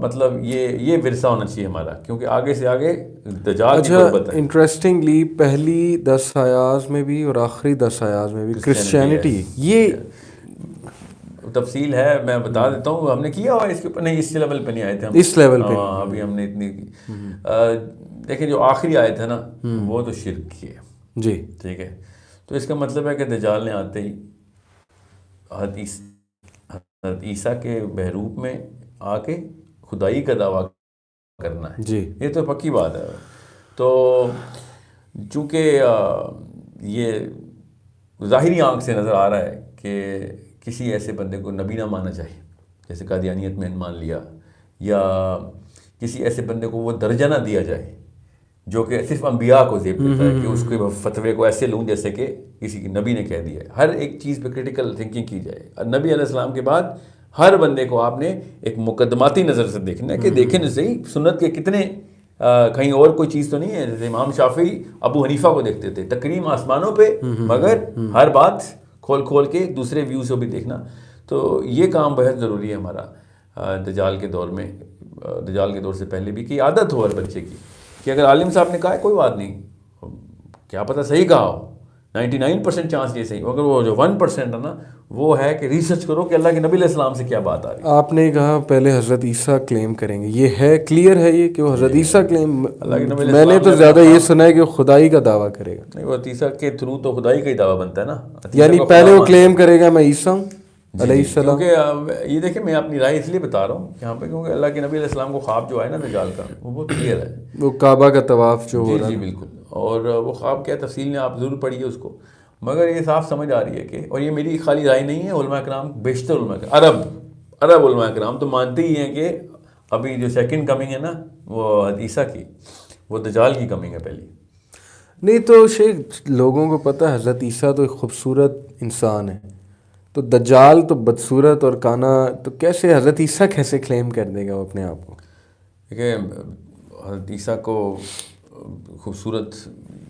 مطلب یہ ورثہ ہونا چاہیے ہمارا, کیونکہ آگے سے آگے دجال کی قربت ہے. انٹرسٹنگلی پہلی 10 آیات میں بھی اور آخری 10 آیات میں بھی کرسچینٹی, یہ تفصیل ہے, میں بتا دیتا ہوں. ہم نے کیا ہوا اس کے اوپر, نہیں اس لیول پہ نہیں آئے تھے ہم, اس لیول پہ ابھی ہم نے اتنی. دیکھیں جو آخری آیت ہے نا وہ تو شرک کی ہے جی, ٹھیک ہے. تو اس کا مطلب ہے کہ دجال نے آتے ہی حضرت عیسیٰ کے بحروب میں آ کے خدائی کا دعویٰ کرنا ہے جی, یہ تو پکی بات ہے. تو چونکہ یہ ظاہری آنکھ سے نظر آ رہا ہے کہ کسی ایسے بندے کو نبی نہ مانا چاہیے, جیسے قادیانیت میں مان لیا, یا کسی ایسے بندے کو وہ درجہ نہ دیا جائے جو کہ صرف انبیاء کو زیب دیتا ہے, کہ اس کے فتوے کو ایسے لوں جیسے کہ کسی کی نبی نے کہہ دیا ہے. ہر ایک چیز پہ کریٹیکل تھنکنگ کی جائے. نبی علیہ السلام کے بعد ہر بندے کو آپ نے ایک مقدماتی نظر سے دیکھنا ہے, کہ دیکھیں نہ صحیح سنت کے کتنے کہیں اور کوئی چیز تو نہیں ہے. جیسے امام شافعی ابو حنیفہ کو دیکھتے تھے, تکریم آسمانوں پہ, مگر ہر بات کھول کے دوسرے ویو سے بھی دیکھنا. تو یہ کام بہت ضروری ہے ہمارا دجال کے دور میں, دجال کے دور سے پہلے بھی, کہ عادت ہو ہر بچے کی کہ اگر عالم صاحب نے کہا ہے کوئی بات نہیں, کیا پتہ صحیح کہا ہو, 99% چانس یہ صحیح, مگر وہ جو 1% ہے نا وہ ہے کہ ریسرچ کرو کہ اللہ کے نبی علیہ السلام سے کیا بات آ رہی ہے. آپ نے کہا پہلے حضرت عیسیٰ کلیم کریں گے, یہ ہے کلیئر ہے یہ کہ وہ حضرت عیسیٰ کلیم, میں نے تو زیادہ یہ سنا ہے کہ خدائی کا دعویٰ کرے گا. نہیں, وہ عیسیٰ کے تھرو تو خدائی کا ہی دعویٰ بنتا ہے نا, یعنی پہلے وہ کلیم کرے گا میں عیسیٰ ہوں علیہ السلام. کیونکہ یہ دیکھیں میں اپنی رائے اس لیے بتا رہا ہوں یہاں پہ, کیونکہ اللہ کے نبی علیہ السلام کو خواب جو آئے نا دجال کا, وہ بہت کلیئر ہے. وہ کعبہ کا طواف جو ہو رہا ہے. جی بالکل, اور وہ خواب کیا تفصیل نے آپ ضرور پڑھیے اس کو, مگر یہ صاف سمجھ آ رہی ہے کہ, اور یہ میری خالی رائے نہیں ہے, علماء کرام بیشتر علماء کرام عرب علماء کرام تو مانتے ہی ہیں کہ ابھی جو سیکنڈ کمنگ ہے نا وہ عیسیٰ کی, وہ دجال کی کمنگ ہے پہلی. نہیں تو شیخ لوگوں کو پتہ ہے حضرت عیسیٰ تو ایک خوبصورت انسان ہے, تو دجال تو بدصورت اور کانا, تو کیسے حضرت عیسیٰ کیسے کلیم کر دے گا وہ اپنے آپ کو؟ دیکھیں حضرت عیسیٰ کو خوبصورت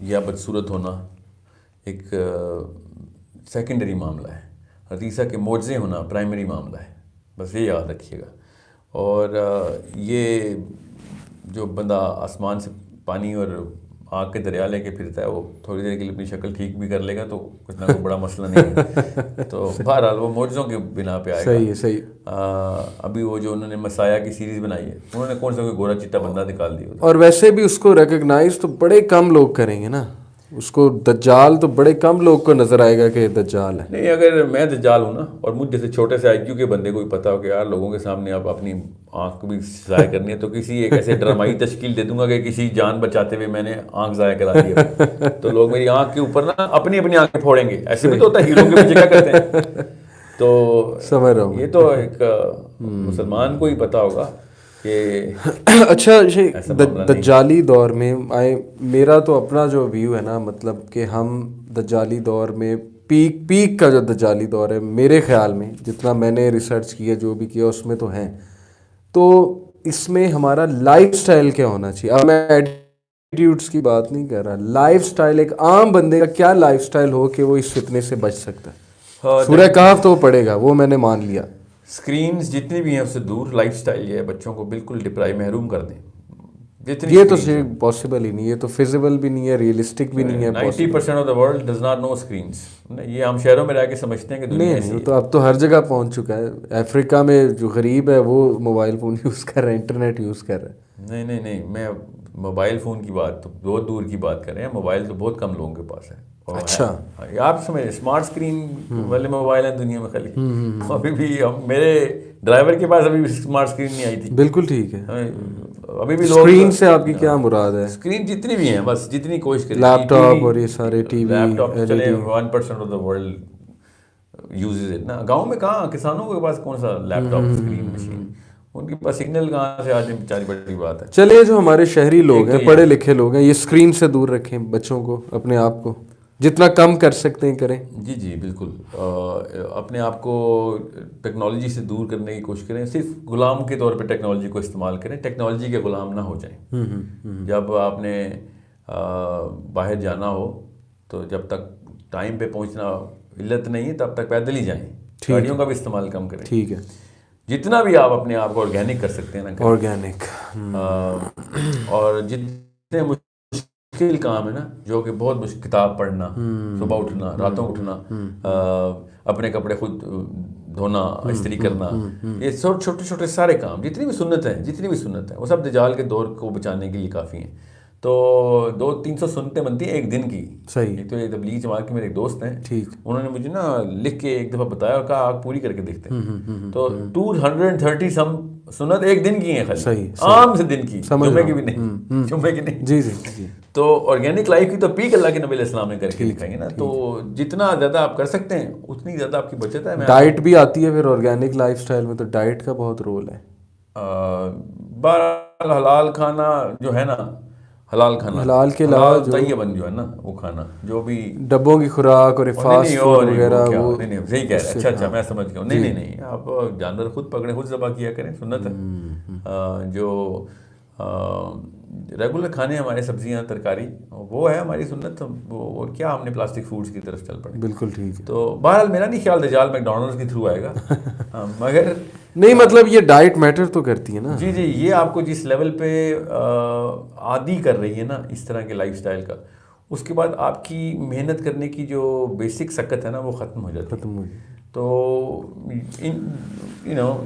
یا بدصورت ہونا ایک سیکنڈری معاملہ ہے, حضرت عیسیٰ کے معجزے ہونا پرائمری معاملہ ہے, بس یہ یاد رکھیے گا. اور یہ جو بندہ آسمان سے پانی اور آگ کے دریا لے کے پھرتا ہے, وہ تھوڑی دیر کے لیے اپنی شکل ٹھیک بھی کر لے گا تو کچھ نہ کوئی بڑا مسئلہ نہیں ہے. تو بہرحال وہ معجزوں کے بنا پہ آئے گا. صحیح صحیح. ابھی وہ جو انہوں نے مسایہ کی سیریز بنائی ہے, انہوں نے کون سا کوئی گورا چٹا بندہ نکال دیا, اور ویسے بھی اس کو ریکگنائز تو بڑے کم لوگ کریں گے نا, اس کو دجال تو بڑے کم لوگ کو نظر آئے گا کہ دجال ہے. نہیں اگر میں دجال ہوں نا اور مجھ جیسے چھوٹے سے IQ کے بندے کو بھی پتا ہو کہ یار لوگوں کے سامنے آپ اپنی آنکھ کو بھی ضائع کرنی ہے تو کسی ایک ایسے ڈرامائی تشکیل دے دوں گا کہ کسی جان بچاتے ہوئے میں نے آنکھ ضائع کرا دی تو لوگ میری آنکھ کے اوپر نا اپنی آنکھیں پھوڑیں گے. ایسے بھی تو ہوتا ہے ہیرو کے پیچھے کیا کرتے ہیں. تو سمجھ رہا ہوں یہ تو ایک مسلمان کو ہی پتا ہوگا کہ اچھا دجالی دور میں میرا تو اپنا جو ویو ہے نا مطلب کہ ہم دجالی دور میں پیک کا جو دجالی دور ہے میرے خیال میں جتنا میں نے ریسرچ کیا جو بھی کیا اس میں تو ہیں. تو اس میں ہمارا لائف سٹائل کیا ہونا چاہیے. اب میں ایٹیٹیوڈس کی بات نہیں کر رہا, لائف سٹائل ایک عام بندے کا کیا لائف سٹائل ہو کہ وہ اس فتنے سے بچ سکتا ہے. سورہ کہف تو پڑے گا وہ میں نے مان لیا. اسکرینز جتنی بھی ہیں اس سے دور. لائف سٹائل یہ ہے بچوں کو بالکل محروم کر دیں. یہ تو پاسبل ہی نہیں, یہ تو فیزیبل بھی نہیں ہے, ریئلسٹک بھی نہیں ہے. 90% of the world does not know screens. یہ ہم شہروں میں رہ کے سمجھتے ہیں کہ دنیا نہیں, تو اب تو ہر جگہ پہنچ چکا ہے. افریقہ میں جو غریب ہے وہ موبائل فون یوز کر رہے ہیں, انٹرنیٹ یوز کر رہے ہیں. نہیں میں موبائل فون کی بات تو بہت دور کی بات کر رہے ہیں. موبائل تو بہت کم لوگوں کے پاس ہے. اچھا آپ سمجھ اسمارٹ اسکرین والے موبائل ہیں دنیا میں خالی. ابھی بھی میرے ڈرائیور کے پاس ابھی اسمارٹ اسکرین نہیں آئی تھی. بالکل ٹھیک ہے. ابھی بھی اسکرین سے آپ کی کیا مراد ہے؟ اسکرین جتنی بھی ہیں بس جتنی کوشش کریں. لیپ ٹاپ اور یہ سارے ٹی وی. لیپ ٹاپ چلے 1% of the world uses it نا. گاؤں میں کہاں کسانوں کے پاس کون سا لیپ ٹاپ اسکرین مشین, ان کے پاس سگنل کہاں سے آج بیچاری بڑی بات ہے. چلے جو ہمارے شہری لوگ ہیں پڑھے لکھے لوگ ہیں یہ اسکرین سے دور رکھیں بچوں کو, اپنے آپ کو جتنا کم کر سکتے ہیں کریں. جی بالکل. اپنے آپ کو ٹیکنالوجی سے دور کرنے کی کوشش کریں. صرف غلام کے طور پہ ٹیکنالوجی کو استعمال کریں, ٹیکنالوجی کے غلام نہ ہو جائیں. جب آپ نے باہر جانا ہو تو جب تک ٹائم پہ پہنچنا علت نہیں ہے تب تک پیدل ہی جائیں. گاڑیوں کا بھی استعمال کم کریں. ٹھیک ہے. جتنا بھی آپ اپنے آپ کو آرگینک کر سکتے ہیں نا آرگینک. اور جتنے مشکل کام ہے نا جو کہ بہت مشکل, کتاب پڑھنا, صبح اٹھنا, راتوں اٹھنا, اپنے کپڑے خود دھونا, استری کرنا, یہ چھوٹے چھوٹے سارے کام جتنی بھی سنت ہیں وہ سب دجال کے دور کو بچانے کے لیے کافی ہیں. تو 200-300 سنتیں بنتی ہیں ایک دن کی. صحیح. ایک تو یہ تبلیغ جماعت کے میرے ایک دوست ہیں, ٹھیک, انہوں نے مجھے نا لکھ کے ایک دفعہ بتایا اور کہا آپ پوری کر کے دیکھتے ہیں. تو 230 سنت ایک دن کی ہیں خالی, عام سے دن کی, جمعے کی بھی نہیں. جی. تو آرگینک لائف کی تو پیک اللہ کے نبی علیہ السلام نے کر کے دکھائی ہے نا. تو جتنا زیادہ آپ کر سکتے ہیں اتنی زیادہ آپ کی بچت ہے. ڈائٹ بھی آتی ہے پھر آرگینک لائف سٹائل میں, تو ڈائٹ کا بہت رول ہے. بہرحال حلال کھانا جو ہے نا, حلال کے علاوہ طیباً جو ہے نا وہ کھانا, جو بھی ڈبوں کی خوراک اور فاسٹ فوڈ وغیرہ وہ صحیح کہہ رہے ہیں. اچھا میں سمجھ گیا ہوں. نہیں آپ جانور خود پکڑیں, خود ذبح کیا کریں, سنت ہے. جو ریگولر کھانے ہمارے سبزیاں ترکاری وہ ہے ہماری سنت. اور کیا ہم نے پلاسٹک فوڈز کی طرف چل پڑے. بالکل ٹھیک ہے. تو بہرحال میرا نہیں خیال دجال میکڈونلڈس کے تھرو آئے گا, مگر نہیں مطلب یہ ڈائٹ میٹر تو کرتی ہے نا. جی یہ آپ کو جس لیول پہ عادی کر رہی ہے نا اس طرح کے لائف سٹائل کا, اس کے بعد آپ کی محنت کرنے کی جو بیسک سکت ہے نا وہ ختم ہو جاتی ہے. تو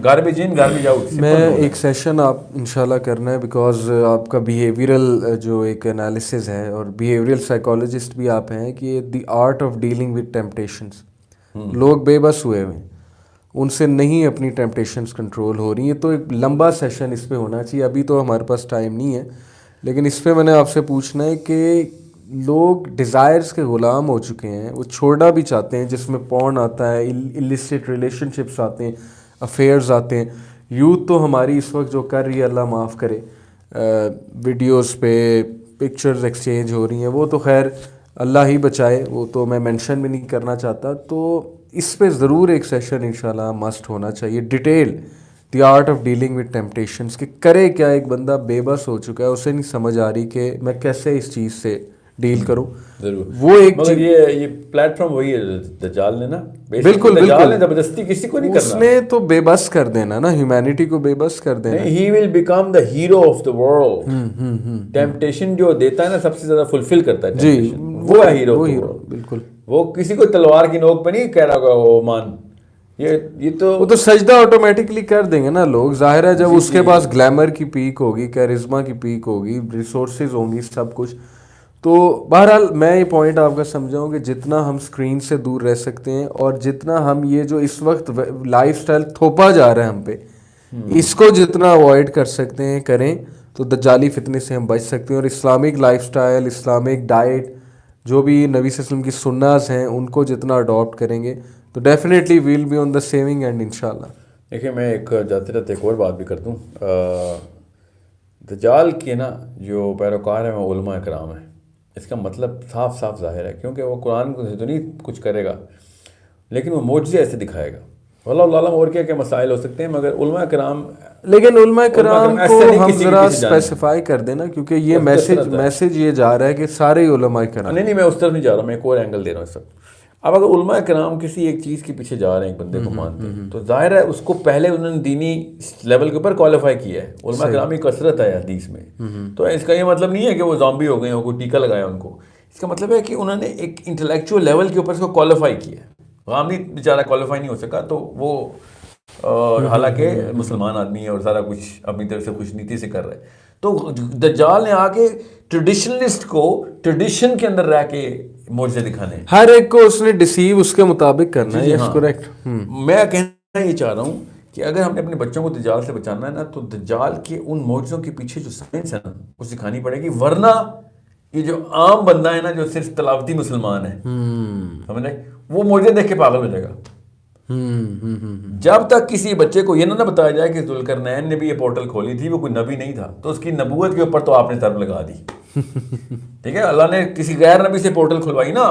گاربیج ان گاربیج آؤٹ. میں ایک سیشن آپ انشاءاللہ کرنا ہے, بیکاز آپ کا بیہیویئرل جو ایک انالیسز ہے اور بیہیویئرل سائیکالوجسٹ بھی آپ ہیں کہ the art of dealing with temptations. لوگ بے بس ہوئے ہوئے, ان سے نہیں اپنی ٹیمپٹیشنز کنٹرول ہو رہی ہیں. تو ایک لمبا سیشن اس پہ ہونا چاہیے. ابھی تو ہمارے پاس ٹائم نہیں ہے, لیکن اس پہ میں نے آپ سے پوچھنا ہے کہ لوگ ڈیزائرز کے غلام ہو چکے ہیں, وہ چھوڑنا بھی چاہتے ہیں, جس میں پورن آتا ہے, السٹ ریلیشن شپس آتے ہیں, افیئرز آتے ہیں. یوتھ تو ہماری اس وقت جو کر رہی ہے اللہ معاف کرے, ویڈیوز پہ پکچرز ایکسچینج ہو رہی ہیں, وہ تو خیر اللہ ہی بچائے, وہ تو میں مینشن بھی نہیں کرنا چاہتا. تو اس پہ ضرور ایک سیشن انشاءاللہ مسٹ ہونا چاہیے, detail the art of dealing with temptations, کہ کرے کیا. ایک بندہ بے بس ہو چکا ہے, اسے نہیں سمجھ آ رہی کہ میں کیسے اس چیز سے ڈیل کروں. ضرور وہ ایک مگر یہ پلیٹ فارم وہی ہے دجال نے نا, بالکل دجال نے زبردستی کسی کو نہیں کرنا, اس نے تو بے بس کر دینا نا, ہیومینٹی کو بے بس کر دینا. He will become the hero of the world. Temptation جو دیتا ہے نا سب سے زیادہ فلفل کرتا ہے, جی وہ ہے ہیرو. بالکل, وہ کسی کو تلوار کی نوک پہ نہیں کہہ رہا ہوگا وہ مان, یہ تو وہ تو سجدہ آٹومیٹکلی کر دیں گے نا لوگ. ظاہر ہے جب اس کے پاس گلیمر کی پیک ہوگی, کیرزما کی پیک ہوگی, ریسورسز ہوں گی, سب کچھ, تو بہرحال میں یہ پوائنٹ آپ کا سمجھاؤں کہ جتنا ہم اسکرین سے دور رہ سکتے ہیں اور جتنا ہم یہ جو اس وقت لائف سٹائل تھوپا جا رہا ہے ہم پہ، اس کو جتنا اوائڈ کر سکتے ہیں کریں تو دجالی فتنے سے ہم بچ سکتے ہیں، اور Islamic life style, Islamic diet, جو بھی نبی صلی اللہ علیہ وسلم کی سناز ہیں ان کو جتنا اڈاپٹ کریں گے تو definitely will be on the saving and انشاءاللہ۔ دیکھیے میں ایک جاتے جاتے ایک اور بات بھی کر دوں، دجال کے نا جو پیروکار ہیں وہ علماء کرام ہیں، اس کا مطلب صاف صاف ظاہر ہے، کیونکہ وہ قرآن کو تو نہیں کچھ کرے گا لیکن وہ معجزے ایسے دکھائے گا، واللہ عالم اور کیا کیا مسائل ہو سکتے ہیں، مگر علماء کرام، لیکن علماء کرام ایسے کو نہیں ہم کسی کے ذرا پیچھے جانا۔ اسپیسیفائی کر دینا، کیونکہ یہ میسج یہ جا رہا ہے کہ سارے علماء کرام۔ نہیں میں اس طرف نہیں جا رہا، میں ایک اور اینگل دے رہا ہوں اس وقت۔ اب اگر علماء کرام کسی ایک چیز کے پیچھے جا رہے ہیں، ایک بندے کو مانتے ہیں، تو ظاہر ہے اس کو پہلے انہوں نے دینی لیول کے اوپر کوالیفائی کیا ہے۔ علماء کرام کی کثرت ہے حدیث میں، تو اس کا یہ مطلب نہیں ہے کہ وہ زامبی ہو گئے ہیں، کوئی ٹیکہ لگایا ان کو، اس کا مطلب ہے کہ انہوں نے ایک انٹلیکچوئل لیول کے اوپر اس کو کوالیفائی کیا ہے۔ غامدی بیچارہ کوالیفائی نہیں ہو سکا، تو وہ حالانکہ مسلمان آدمی ہے اور سارا کچھ اپنی طرف سے خوش نیتی سے کر رہا ہے، تو دجال نے آ کے ٹریڈیشنلسٹ کو ٹریڈیشن کے اندر رہ کے معجزے دکھانے ہیں، ہر ایک کو اس نے ڈیسیو اس کے مطابق کرنا ہے۔ یس کریکٹ۔ میں کہنا یہ چاہ رہا ہوں کہ اگر ہم نے اپنے بچوں کو دجال سے بچانا ہے نا، تو دجال کے ان معجزوں کے پیچھے جو سائنس ہے نا وہ سکھانی پڑے گی، ورنہ یہ جو عام بندہ ہے نا جو صرف تلاوتی مسلمان ہے، سمجھ رہے، وہ معجزے دیکھ کے پاگل ہو جائے گا۔ جب تک کسی بچے کو یہ نہ بتایا جائے کہ ذوالقرنین نے بھی یہ پورٹل کھولی تھی، وہ کوئی نبی نہیں تھا، تو اس کی نبوت کے اوپر تو آپ نے ضرب لگا دی، ٹھیک ہے، اللہ نے کسی غیر نبی سے پورٹل کھلوائی نا،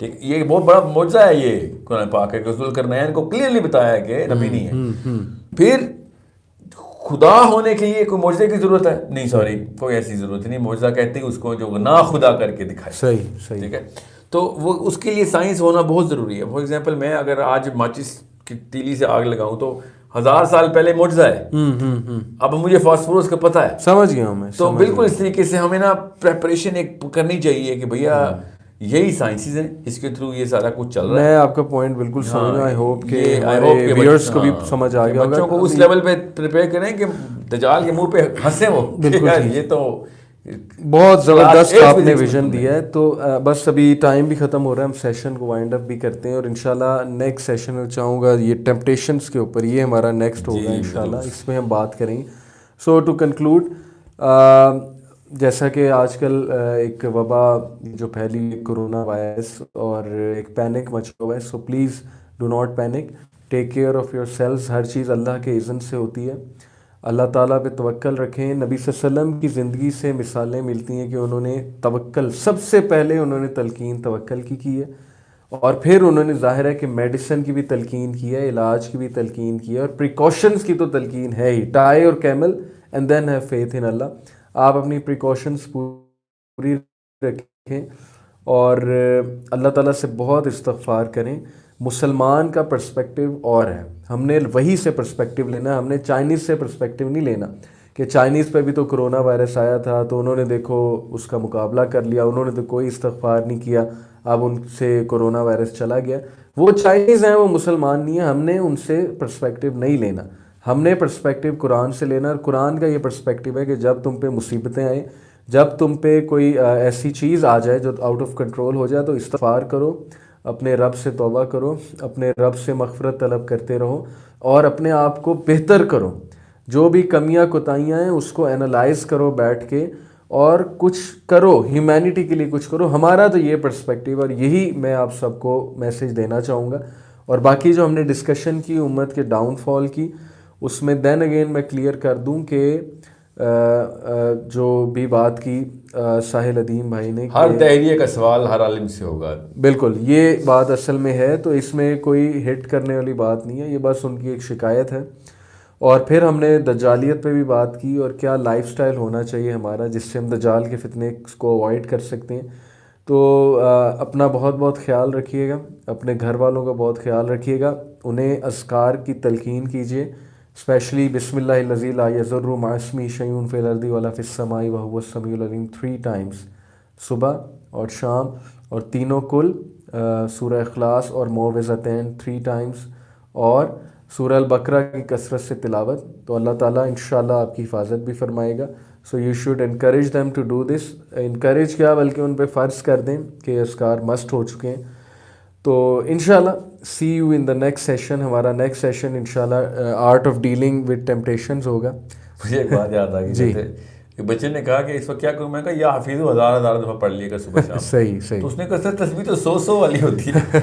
ٹھیک، یہ بہت بڑا معجزہ ہے، یہ قرآن پاک ہے کہ ذوالقرنین کو کلیئرلی بتایا ہے کہ نبی نہیں ہے۔ پھر خدا ہونے کے لیے کوئی معجزے کی ضرورت ہے؟ نہیں، سوری، کوئی ایسی ضرورت نہیں، معجزہ کہتے ہیں اس کو جو نا خدا کر کے دکھائے، صحیح، ٹھیک ہے، تو وہ اس کے لیے سائنس ہونا بہت ضروری ہے۔ فار ایگزامپل میں اگر آج ماچس کی تیلی سے آگ لگاؤں تو 1000 سال پہلے معجزہ ہے، اب مجھے فاسفورس کا پتہ ہے، سمجھ گیا ہوں میں۔ تو بالکل اس طریقے سے ہمیں نا پریپریشن ایک کرنی چاہیے کہ بھیا یہی سائنسز ہیں، اس کے تھرو یہ سارا کچھ چل رہا ہے۔ میں آپ کا پوائنٹ بالکل سمجھ رہا، آئی ہوپ کہ ویورز کو بھی سمجھ آ گیا ہوگا۔ بچوں کو اس لیول پہ پریپیئر کریں کہ دجال کے منہ پہ ہنسیں وہ، یہ تو بہت زبردست آپ نے ویژن دیا ہے۔ تو بس ابھی ٹائم بھی ختم ہو رہا ہے، ہم سیشن کو وائنڈ اپ بھی کرتے ہیں، اور انشاءاللہ نیکسٹ سیشن میں چاہوں گا یہ ٹیمپٹیشنس کے اوپر، یہ ہمارا نیکسٹ ہوگا انشاءاللہ، اس میں ہم بات کریں گے۔ سو ٹو کنکلوڈ، جیسا کہ آج کل ایک وبا جو پھیلی کرونا وائرس اور ایک پینک مچا ہوا ہے، so please do not panic, take care of your selves, ہر چیز اللہ کے اذن سے ہوتی ہے، اللہ تعالیٰ پہ توکل رکھیں۔ نبی صلی اللہ علیہ وسلم کی زندگی سے مثالیں ملتی ہیں کہ انہوں نے توکل، سب سے پہلے انہوں نے تلقین توکل کی ہے، اور پھر انہوں نے ظاہر ہے کہ میڈیسن کی بھی تلقین کی ہے، علاج کی بھی تلقین کی ہے، اور پریکاشنز کی تو تلقین ہے ہی، tie your camel and then have faith in Allah. آپ اپنی پریکاشنز پوری رکھیں اور اللہ تعالیٰ سے بہت استغفار کریں۔ مسلمان کا پرسپیکٹیو اور ہے، ہم نے وہی سے پرسپیکٹیو لینا ہے، ہم نے چائنیز سے پرسپیکٹیو نہیں لینا کہ چائنیز پہ بھی تو کرونا وائرس آیا تھا تو انہوں نے دیکھو اس کا مقابلہ کر لیا، انہوں نے تو کوئی استغفار نہیں کیا، اب ان سے کرونا وائرس چلا گیا۔ وہ چائنیز ہیں، وہ مسلمان نہیں ہیں، ہم نے ان سے پرسپیکٹیو نہیں لینا، ہم نے پرسپیکٹیو قرآن سے لینا، اور قرآن کا یہ پرسپیکٹیو ہے کہ جب تم پہ مصیبتیں آئیں، جب تم پہ کوئی ایسی چیز آ جائے جو آؤٹ آف کنٹرول ہو جائے، تو استغفار کرو، اپنے رب سے توبہ کرو، اپنے رب سے مغفرت طلب کرتے رہو، اور اپنے آپ کو بہتر کرو، جو بھی کمیاں کوتاہیاں ہیں اس کو اینالائز کرو بیٹھ کے، اور کچھ کرو، ہیومینٹی کے لیے کچھ کرو۔ ہمارا تو یہ پرسپیکٹیو، اور یہی میں آپ سب کو میسیج دینا چاہوں گا۔ اور باقی جو ہم نے ڈسکشن کی امت کے ڈاؤن فال کی، اس میں دین اگین میں کلیئر کر دوں کہ جو بھی بات کی ساحل ادیم بھائی نے، ہر دہریے کا سوال ہر عالم سے ہوگا، بالکل یہ بات اصل میں ہے، تو اس میں کوئی ہٹ کرنے والی بات نہیں ہے، یہ بس ان کی ایک شکایت ہے۔ اور پھر ہم نے دجالیت پہ بھی بات کی، اور کیا لائف سٹائل ہونا چاہیے ہمارا جس سے ہم دجال کے فتنے کو اوائڈ کر سکتے ہیں۔ تو اپنا بہت بہت خیال رکھیے گا، اپنے گھر والوں کا بہت خیال رکھیے گا، انہیں اذکار کی تلقین کیجیے، اسپیشلی بسم اللہ الذی لا یضر مع اسمہ شیء فی الارض ولا فی السماء وہو السمیع العلیم 3 ٹائمز، صبح اور شام، اور تینوں کل سورہ اخلاص اور معوذتین 3 ٹائمز، اور سورہ البقرہ کی کثرت سے تلاوت، تو اللہ تعالیٰ انشاءاللہ آپ کی حفاظت بھی فرمائے گا۔ So you should encourage them to do this. Encourage کیا بلکہ ان پہ فرض کر دیں کہ اذکار مسٹ ہو چکے ہیں. تو انشاءاللہ see you in the next session. ہمارا نیکسٹ سیشن انشاءاللہ art of dealing with temptations ہوگا. مجھے ایک بات یاد آ گئی جی. کہ بچے نے کہا کہ اس وقت کیا کروں؟ میں کہا یا حفیظ ہزار دفعہ پڑھ لیے گا صبح شام. صحیح صحیح. تو اس نے کہا تسبیح تو 100 والی ہوتی ہے.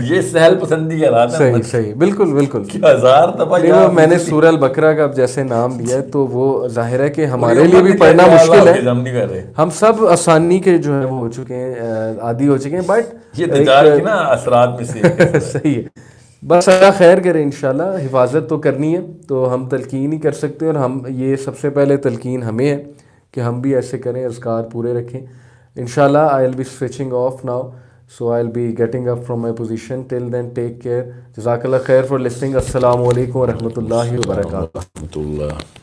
یہ سہل پسندی کا رات ہے. صحیح صحیح بالکل بالکل. 1000 دفعہ میں نے سورہ البقرہ کا جیسے نام لیا ہے تو وہ ظاہر ہے کہ ہمارے لیے بھی پڑھنا مشکل ہے. ہم نہیں کر رہے. ہم سب آسانی کے جو ہے وہ ہو چکے ہیں, عادی ہو چکے ہیں. بٹ یہ تجارت کی نا اثرات میں سے صحیح ہے. بس اللہ خیر کرے انشاءاللہ. حفاظت تو کرنی ہے تو ہم تلقین ہی کر سکتے ہیں, اور ہم یہ سب سے پہلے تلقین ہمیں ہے کہ ہم بھی ایسے کریں, اذکار پورے رکھیں انشاءاللہ. I will be switching off now, so I will be getting up from my position. Till then take care. جزاک اللہ خیر فار لسننگ. السلام علیکم ورحمۃ اللہ وبرکاتہ.